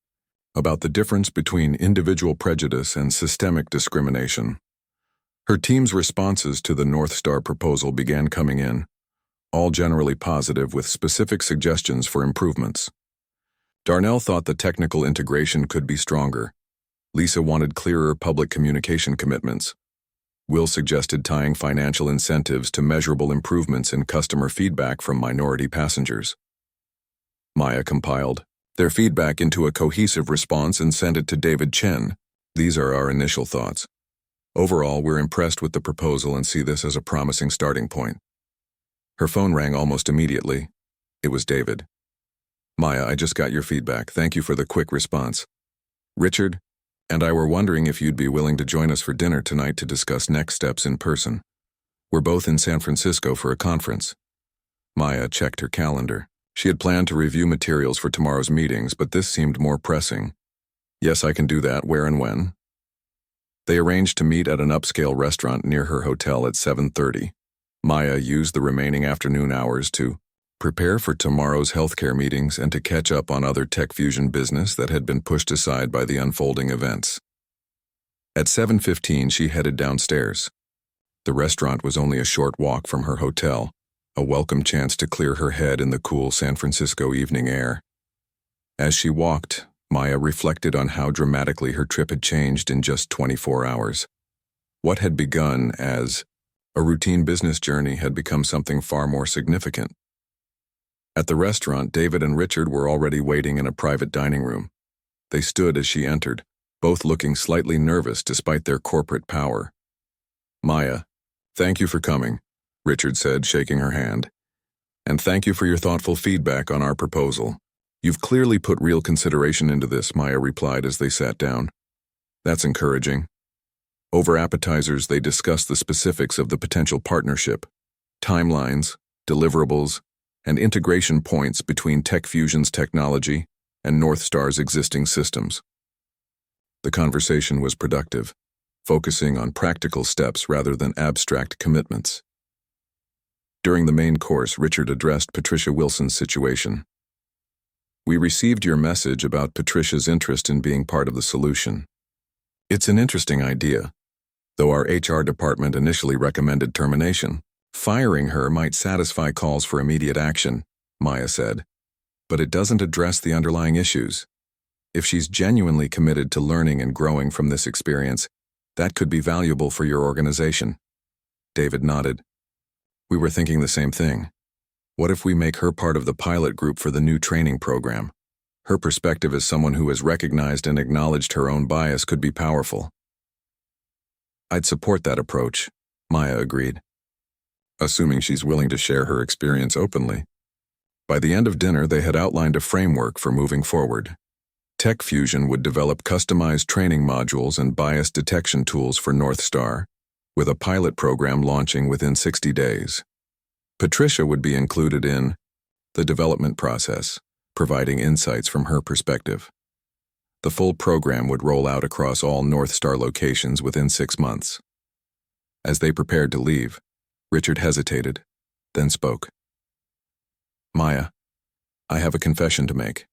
about the difference between individual prejudice and systemic discrimination. Her team's responses to the North Star proposal began coming in, all generally positive with specific suggestions for improvements. Darnell thought the technical integration could be stronger. Lisa wanted clearer public communication commitments. Will suggested tying financial incentives to measurable improvements in customer feedback from minority passengers. Maya compiled their feedback into a cohesive response and sent it to David Chen. "These are our initial thoughts. Overall, we're impressed with the proposal and see this as a promising starting point." Her phone rang almost immediately. It was David. "Maya, I just got your feedback. Thank you for the quick response. Richard and I were wondering if you'd be willing to join us for dinner tonight to discuss next steps in person. We're both in San Francisco for a conference." Maya checked her calendar. She had planned to review materials for tomorrow's meetings, but this seemed more pressing. "Yes, I can do that. Where and when?" They arranged to meet at an upscale restaurant near her hotel at 7:30. Maya used the remaining afternoon hours to prepare for tomorrow's healthcare meetings and to catch up on other tech fusion business that had been pushed aside by the unfolding events. At 7:15, she headed downstairs. The restaurant was only a short walk from her hotel, a welcome chance to clear her head in the cool San Francisco evening air. As she walked, Maya reflected on how dramatically her trip had changed in just 24 hours. What had begun as a routine business journey had become something far more significant. At the restaurant, David and Richard were already waiting in a private dining room. They stood as she entered, both looking slightly nervous despite their corporate power. "Maya, thank you for coming," Richard said, shaking her hand. "And thank you for your thoughtful feedback on our proposal. You've clearly put real consideration into this," Maya replied as they sat down. "That's encouraging." Over appetizers, they discussed the specifics of the potential partnership, timelines, deliverables, and integration points between Tech Fusion's technology and North Star's existing systems. The conversation was productive, focusing on practical steps rather than abstract commitments. During the main course, Richard addressed Patricia Wilson's situation. "We received your message about Patricia's interest in being part of the solution. It's an interesting idea. Though our HR department initially recommended termination, firing her might satisfy calls for immediate action," Maya said. "But it doesn't address the underlying issues. If she's genuinely committed to learning and growing from this experience, that could be valuable for your organization." David nodded. "We were thinking the same thing. What if we make her part of the pilot group for the new training program? Her perspective as someone who has recognized and acknowledged her own bias could be powerful." "I'd support that approach," Maya agreed. "Assuming she's willing to share her experience openly." By the end of dinner, they had outlined a framework for moving forward. Tech Fusion would develop customized training modules and bias detection tools for North Star, with a pilot program launching within 60 days. Patricia would be included in the development process, providing insights from her perspective. The full program would roll out across all North Star locations within 6 months. As they prepared to leave, Richard hesitated, then spoke. "Maya, I have a confession to make.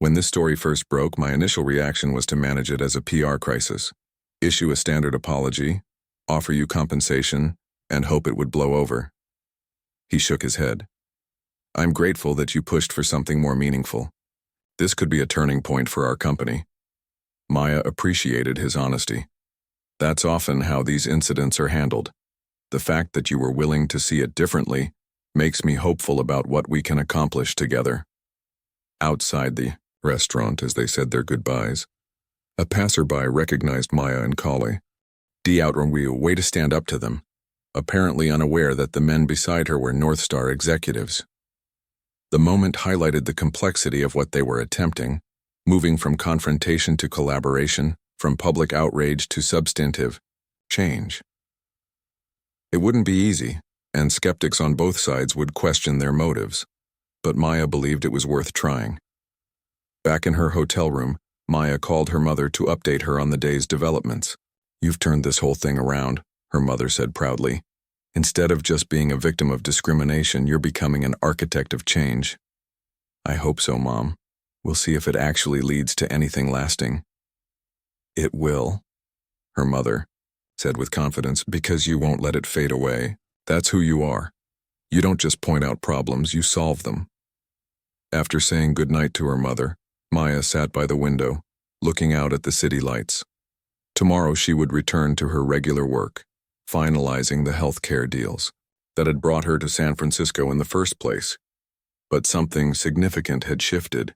When this story first broke, my initial reaction was to manage it as a PR crisis, issue a standard apology, offer you compensation, and hope it would blow over." He shook his head. "I'm grateful that you pushed for something more meaningful. This could be a turning point for our company." Maya appreciated his honesty. "That's often how these incidents are handled. The fact that you were willing to see it differently makes me hopeful about what we can accomplish together." Outside the restaurant, as they said their goodbyes, a passerby recognized Maya and Kali. Way to stand up to them, apparently unaware that the men beside her were North Star executives. The moment highlighted the complexity of what they were attempting, moving from confrontation to collaboration, from public outrage to substantive change. It wouldn't be easy, and skeptics on both sides would question their motives, but Maya believed it was worth trying. Back in her hotel room, Maya called her mother to update her on the day's developments. "You've turned this whole thing around," her mother said proudly. "Instead of just being a victim of discrimination, you're becoming an architect of change." "I hope so, Mom. We'll see if it actually leads to anything lasting." "It will," her mother said with confidence, "because you won't let it fade away. That's who you are. You don't just point out problems, you solve them." After saying goodnight to her mother, Maya sat by the window, looking out at the city lights. Tomorrow she would return to her regular work, finalizing the healthcare deals that had brought her to San Francisco in the first place. But something significant had shifted.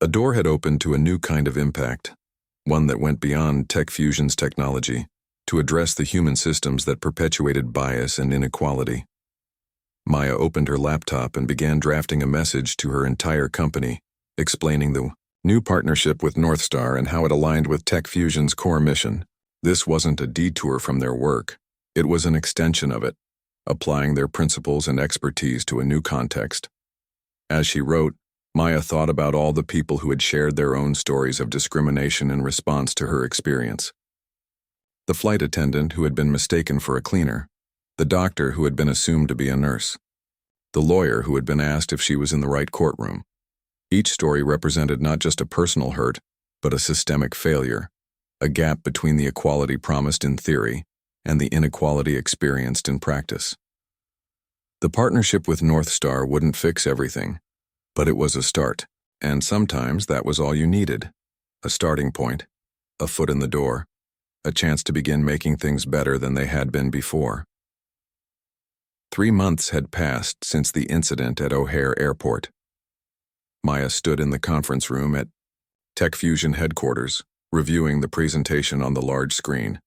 A door had opened to a new kind of impact, one that went beyond Tech Fusion's technology, to address the human systems that perpetuated bias and inequality. Maya opened her laptop and began drafting a message to her entire company, explaining the new partnership with North Star and how it aligned with Tech Fusion's core mission. This wasn't a detour from their work. It was an extension of it, applying their principles and expertise to a new context. As she wrote, Maya thought about all the people who had shared their own stories of discrimination in response to her experience. The flight attendant who had been mistaken for a cleaner, the doctor who had been assumed to be a nurse, the lawyer who had been asked if she was in the right courtroom. Each story represented not just a personal hurt, but a systemic failure, a gap between the equality promised in theory and the inequality experienced in practice. The partnership with North Star wouldn't fix everything, but it was a start, and sometimes that was all you needed. A starting point, a foot in the door, a chance to begin making things better than they had been before. 3 months had passed since the incident at O'Hare Airport. Maya stood in the conference room at TechFusion headquarters, reviewing the presentation on the large screen.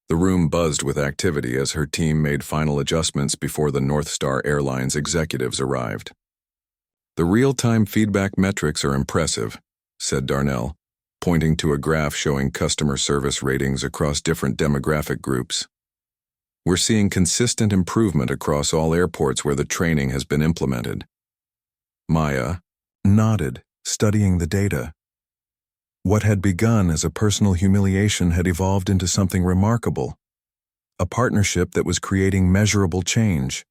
The room buzzed with activity as her team made final adjustments before the North Star Airlines executives arrived. "The real-time feedback metrics are impressive," said Darnell, pointing to a graph showing customer service ratings across different demographic groups. "We're seeing consistent improvement across all airports where the training has been implemented." Maya nodded, studying the data. What had begun as a personal humiliation had evolved into something remarkable, a partnership that was creating measurable change.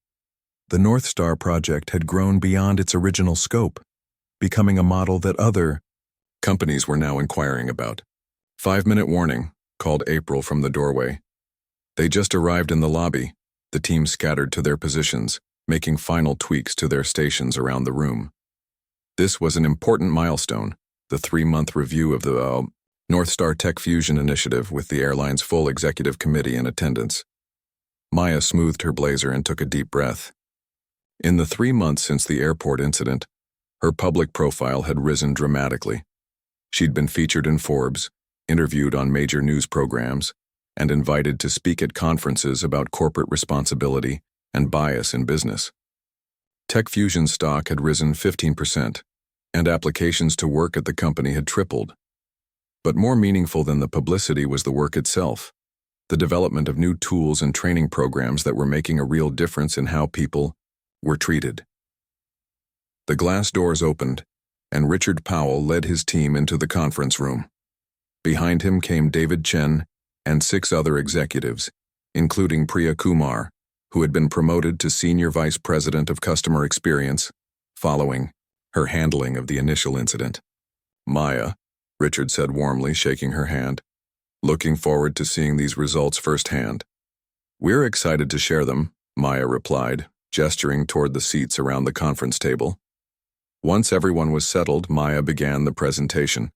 The North Star project had grown beyond its original scope, becoming a model that other companies were now inquiring about. 5-minute warning, called April from the doorway. They just arrived in the lobby. The team scattered to their positions, making final tweaks to their stations around the room. This was an important milestone, the 3-month review of the North Star Tech Fusion initiative with the airline's full executive committee in attendance. Maya smoothed her blazer and took a deep breath. In the 3 months since the airport incident, her public profile had risen dramatically. She'd been featured in Forbes, interviewed on major news programs, and invited to speak at conferences about corporate responsibility and bias in business. TechFusion stock had risen 15%, and applications to work at the company had tripled. But more meaningful than the publicity was the work itself, the development of new tools and training programs that were making a real difference in how people were treated. The glass doors opened, and Richard Powell led his team into the conference room. Behind him came David Chen and 6 other executives, including Priya Kumar, who had been promoted to Senior Vice President of Customer Experience, following her handling of the initial incident. "Maya," Richard said warmly, shaking her hand, "looking forward to seeing these results firsthand." "We're excited to share them," Maya replied, gesturing toward the seats around the conference table. Once everyone was settled, Maya began the presentation.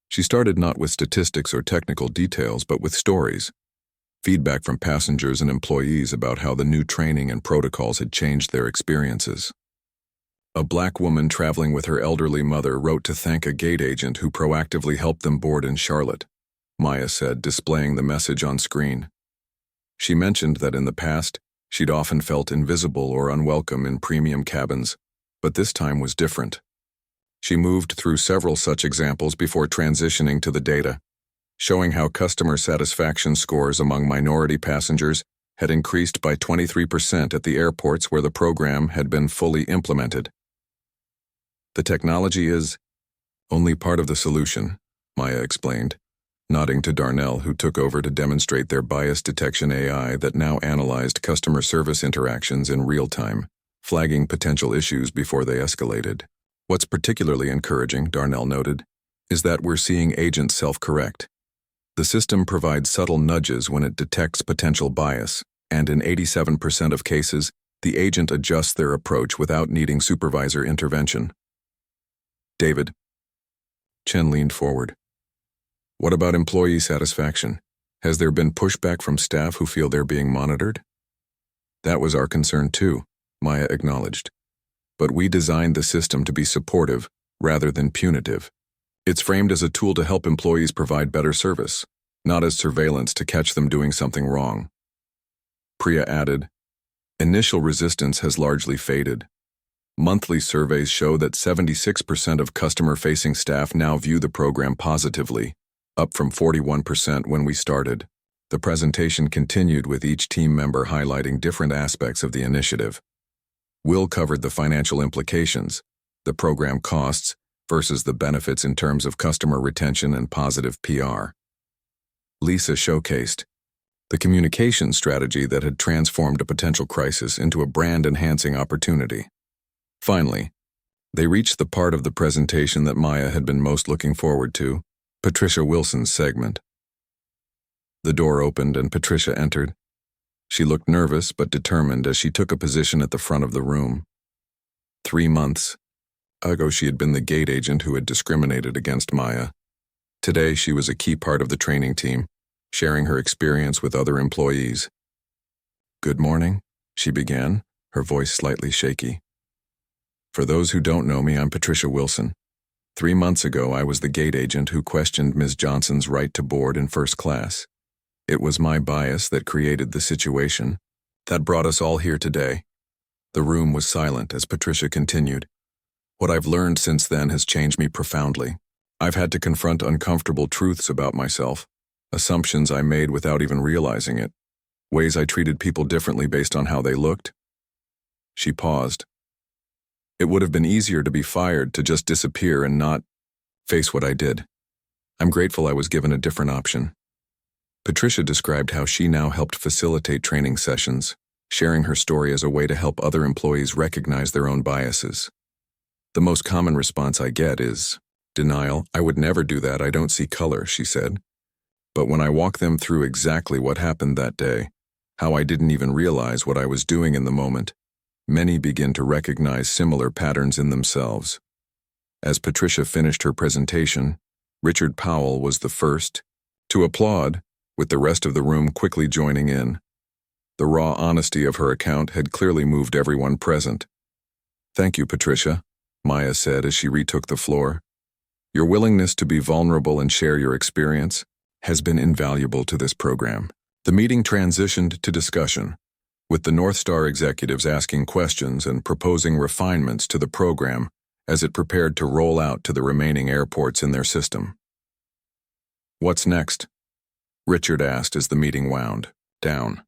She started not with statistics or technical details, but with stories, feedback from passengers and employees about how the new training and protocols had changed their experiences. A Black woman traveling with her elderly mother wrote to thank a gate agent who proactively helped them board in Charlotte, Maya said, displaying the message on screen. She mentioned that in the past, she'd often felt invisible or unwelcome in premium cabins, but this time was different. She moved through several such examples before transitioning to the data, showing how customer satisfaction scores among minority passengers had increased by 23% at the airports where the program had been fully implemented. "The technology is only part of the solution," Maya explained, nodding to Darnell, who took over to demonstrate their bias detection AI that now analyzed customer service interactions in real time, flagging potential issues before they escalated. "What's particularly encouraging," Darnell noted, "is that we're seeing agents self-correct. The system provides subtle nudges when it detects potential bias, and in 87% of cases, the agent adjusts their approach without needing supervisor intervention." "David." Chen leaned forward. "What about employee satisfaction? Has there been pushback from staff who feel they're being monitored?" "That was our concern too," Maya acknowledged. "But we designed the system to be supportive rather than punitive. It's framed as a tool to help employees provide better service, not as surveillance to catch them doing something wrong." Priya added, "Initial resistance has largely faded. Monthly surveys show that 76% of customer-facing staff now view the program positively, up from 41% when we started." The presentation continued with each team member highlighting different aspects of the initiative. Will covered the financial implications, the program costs versus the benefits in terms of customer retention and positive PR. Lisa showcased the communication strategy that had transformed a potential crisis into a brand-enhancing opportunity. Finally, they reached the part of the presentation that Maya had been most looking forward to, Patricia Wilson's segment. The door opened and Patricia entered. She looked nervous but determined as she took a position at the front of the room. 3 months ago, she had been the gate agent who had discriminated against Maya. Today, she was a key part of the training team, sharing her experience with other employees. "Good morning," she began, her voice slightly shaky. "For those who don't know me, I'm Patricia Wilson. 3 months ago, I was the gate agent who questioned Ms. Johnson's right to board in first class. It was my bias that created the situation that brought us all here today." The room was silent as Patricia continued. "What I've learned since then has changed me profoundly. I've had to confront uncomfortable truths about myself, assumptions I made without even realizing it, ways I treated people differently based on how they looked." She paused. "It would have been easier to be fired, to just disappear and not face what I did. I'm grateful I was given a different option." Patricia described how she now helped facilitate training sessions, sharing her story as a way to help other employees recognize their own biases. "The most common response I get is denial. I would never do that, I don't see color," she said. "But when I walk them through exactly what happened that day, how I didn't even realize what I was doing in the moment, many begin to recognize similar patterns in themselves." As Patricia finished her presentation, Richard Powell was the first to applaud, with the rest of the room quickly joining in. The raw honesty of her account had clearly moved everyone present. "Thank you, Patricia," Maya said as she retook the floor. "Your willingness to be vulnerable and share your experience has been invaluable to this program." The meeting transitioned to discussion, with the North Star executives asking questions and proposing refinements to the program as it prepared to roll out to the remaining airports in their system. "What's next?" Richard asked as the meeting wound down.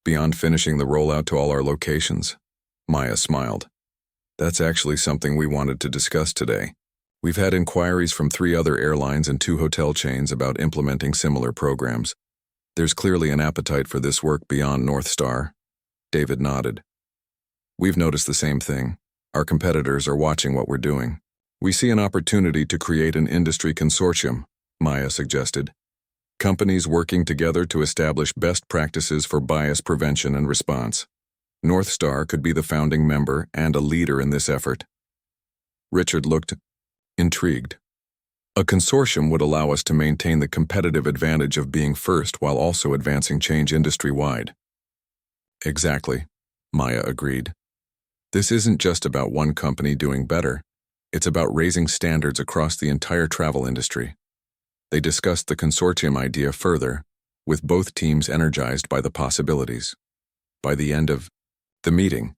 "Beyond finishing the rollout to all our locations," Maya smiled. "That's actually something we wanted to discuss today. We've had inquiries from 3 other airlines and 2 hotel chains about implementing similar programs. There's clearly an appetite for this work beyond North Star." David nodded. "We've noticed the same thing. Our competitors are watching what we're doing. We see an opportunity to create an industry consortium," Maya suggested. "Companies working together to establish best practices for bias prevention and response. North Star could be the founding member and a leader in this effort." Richard looked intrigued. "A consortium would allow us to maintain the competitive advantage of being first while also advancing change industry-wide." "Exactly," Maya agreed. "This isn't just about one company doing better. It's about raising standards across the entire travel industry." They discussed the consortium idea further, with both teams energized by the possibilities. By the end of the meeting,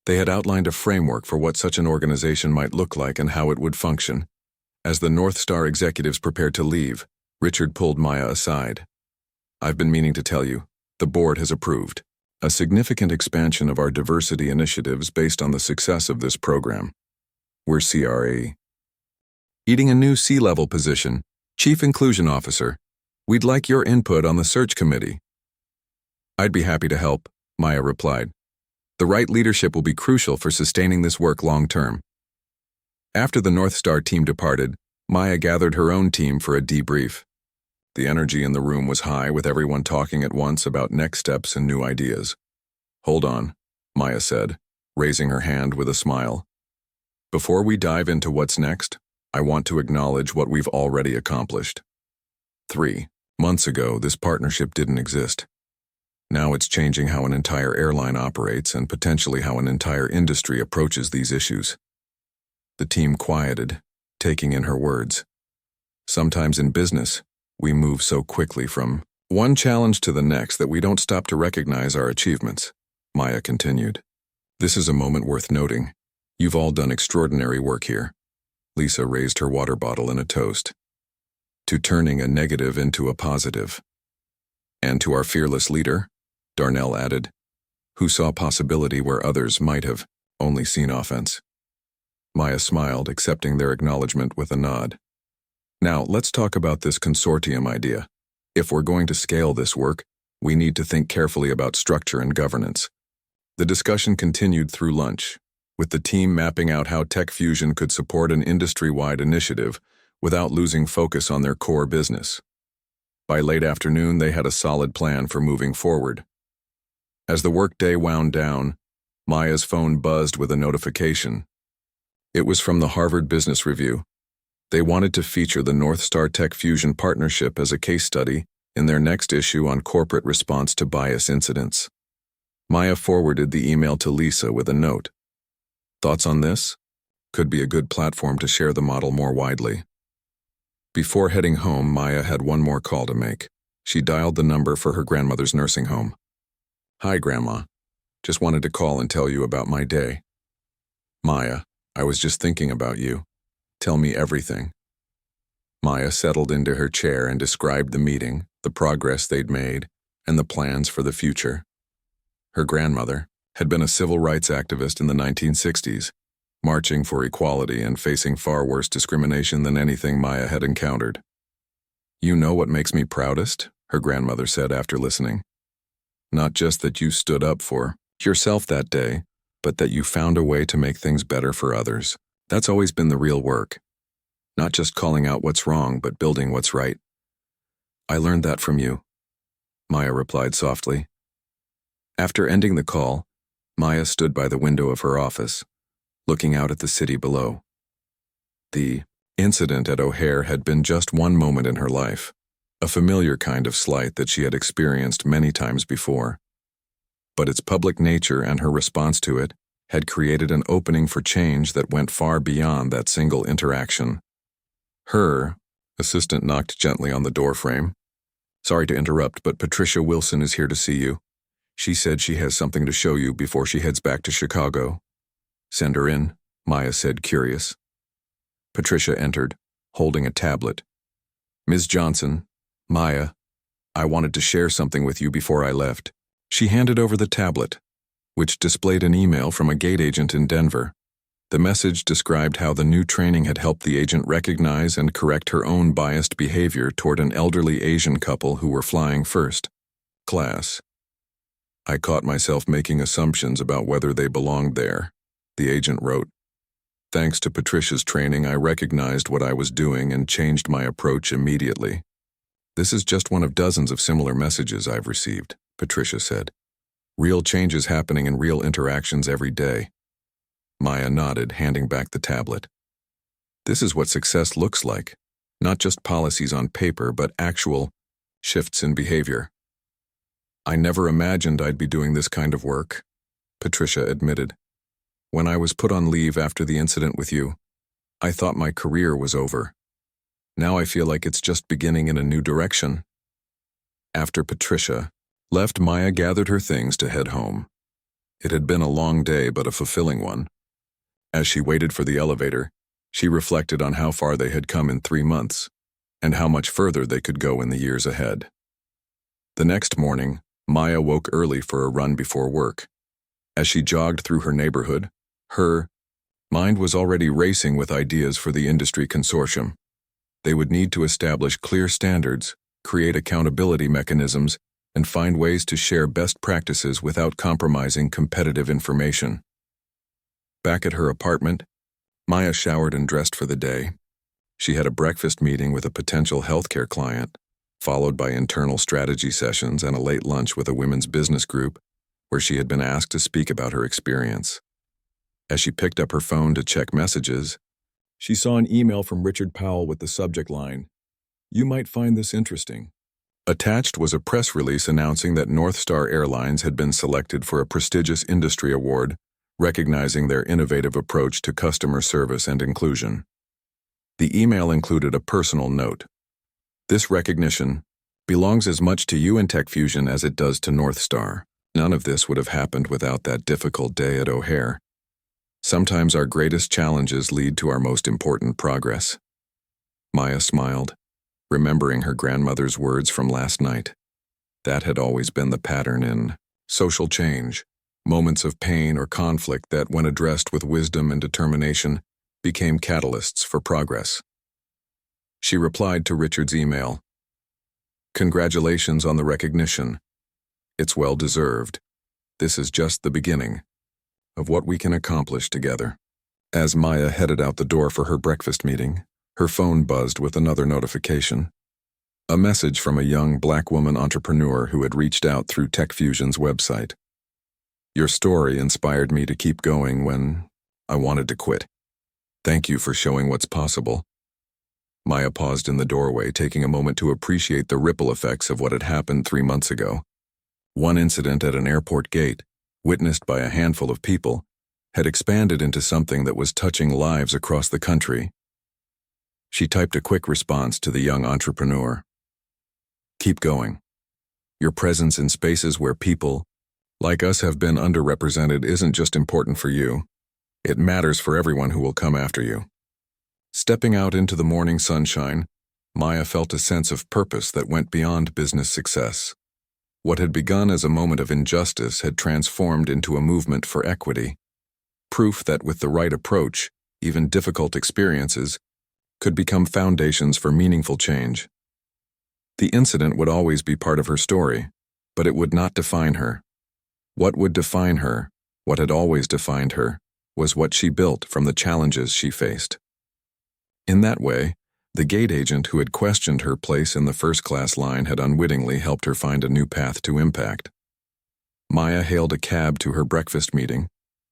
they had outlined a framework for what such an organization might look like and how it would function. As the North Star executives prepared to leave, Richard pulled Maya aside. "I've been meaning to tell you, the board has approved a significant expansion of our diversity initiatives based on the success of this program. We're eating a new C-level position, Chief Inclusion Officer. We'd like your input on the search committee." "I'd be happy to help," Maya replied. "The right leadership will be crucial for sustaining this work long-term." After the North Star team departed, Maya gathered her own team for a debrief. The energy in the room was high, with everyone talking at once about next steps and new ideas. "Hold on," Maya said, raising her hand with a smile. "Before we dive into what's next, I want to acknowledge what we've already accomplished. 3 months ago, this partnership didn't exist. Now it's changing how an entire airline operates and potentially how an entire industry approaches these issues." The team quieted, taking in her words. "Sometimes in business, we move so quickly from one challenge to the next that we don't stop to recognize our achievements," Maya continued. "This is a moment worth noting. You've all done extraordinary work here." Lisa raised her water bottle in a toast. "To turning a negative into a positive." "And to our fearless leader," Darnell added, "who saw possibility where others might have only seen offense." Maya smiled, accepting their acknowledgement with a nod. "Now, let's talk about this consortium idea. If we're going to scale this work, we need to think carefully about structure and governance. The discussion continued through lunch, with the team mapping out how tech fusion could support an industry-wide initiative without losing focus on their core business. By late afternoon, they had a solid plan for moving forward. As the workday wound down, Maya's phone buzzed with a notification. It was from the Harvard Business Review. They wanted to feature the North Star Tech Fusion partnership as a case study in their next issue on corporate response to bias incidents. Maya forwarded the email to Lisa with a note. Thoughts on this? Could be a good platform to share the model more widely. Before heading home, Maya had one more call to make. She dialed the number for her grandmother's nursing home. "Hi, Grandma. Just wanted to call and tell you about my day." "Maya, I was just thinking about you. Tell me everything." Maya settled into her chair and described the meeting, the progress they'd made, and the plans for the future. Her grandmother had been a civil rights activist in the 1960s, marching for equality and facing far worse discrimination than anything Maya had encountered. "You know what makes me proudest?" her grandmother said after listening. "Not just that you stood up for yourself that day, but that you found a way to make things better for others. That's always been the real work. Not just calling out what's wrong, but building what's right." "I learned that from you," Maya replied softly. After ending the call, Maya stood by the window of her office, looking out at the city below. The incident at O'Hare had been just one moment in her life, a familiar kind of slight that she had experienced many times before. But its public nature and her response to it had created an opening for change that went far beyond that single interaction. Her assistant knocked gently on the doorframe. "Sorry to interrupt, but Patricia Wilson is here to see you. She said she has something to show you before she heads back to Chicago." "Send her in," Maya said, curious. Patricia entered, holding a tablet. "Ms. Johnson, Maya, I wanted to share something with you before I left." She handed over the tablet, which displayed an email from a gate agent in Denver. The message described how the new training had helped the agent recognize and correct her own biased behavior toward an elderly Asian couple who were flying first class. "I caught myself making assumptions about whether they belonged there," the agent wrote. "Thanks to Patricia's training, I recognized what I was doing and changed my approach immediately." "This is just one of dozens of similar messages I've received," Patricia said. "Real changes happening in real interactions every day." Maya nodded, handing back the tablet. "This is what success looks like. Not just policies on paper, but actual shifts in behavior." "I never imagined I'd be doing this kind of work," Patricia admitted. "When I was put on leave after the incident with you, I thought my career was over. Now I feel like it's just beginning in a new direction." After Patricia left, Maya gathered her things to head home. It had been a long day, but a fulfilling one. As she waited for the elevator, she reflected on how far they had come in 3 months, and how much further they could go in the years ahead. The next morning, Maya woke early for a run before work. As she jogged through her neighborhood, her mind was already racing with ideas for the industry consortium. They would need to establish clear standards, create accountability mechanisms, and find ways to share best practices without compromising competitive information. Back at her apartment, Maya showered and dressed for the day. She had a breakfast meeting with a potential healthcare client, followed by internal strategy sessions and a late lunch with a women's business group, where she had been asked to speak about her experience. As she picked up her phone to check messages, she saw an email from Richard Powell with the subject line, "You might find this interesting." Attached was a press release announcing that North Star Airlines had been selected for a prestigious industry award, recognizing their innovative approach to customer service and inclusion. The email included a personal note. "This recognition belongs as much to you and Tech Fusion as it does to North Star. None of this would have happened without that difficult day at O'Hare. Sometimes our greatest challenges lead to our most important progress." Maya smiled, remembering her grandmother's words from last night. That had always been the pattern in social change, moments of pain or conflict that, when addressed with wisdom and determination, became catalysts for progress. She replied to Richard's email, Congratulations on the recognition. It's well deserved. This is just the beginning of what we can accomplish together. As Maya headed out the door for her breakfast meeting, her phone buzzed with another notification. A message from a young black woman entrepreneur who had reached out through TechFusion's website. Your story inspired me to keep going when I wanted to quit. Thank you for showing what's possible. Maya paused in the doorway, taking a moment to appreciate the ripple effects of what had happened 3 months ago. One incident at an airport gate, witnessed by a handful of people, had expanded into something that was touching lives across the country. She typed a quick response to the young entrepreneur. Keep going. Your presence in spaces where people, like us, have been underrepresented isn't just important for you. It matters for everyone who will come after you. Stepping out into the morning sunshine, Maya felt a sense of purpose that went beyond business success. What had begun as a moment of injustice had transformed into a movement for equity. Proof that with the right approach, even difficult experiences could become foundations for meaningful change. The incident would always be part of her story, but it would not define her. What would define her, what had always defined her, was what she built from the challenges she faced. In that way, the gate agent who had questioned her place in the first-class line had unwittingly helped her find a new path to impact. Maya hailed a cab to her breakfast meeting,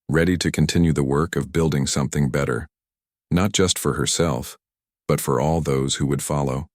ready to continue the work of building something better, not just for herself, but for all those who would follow.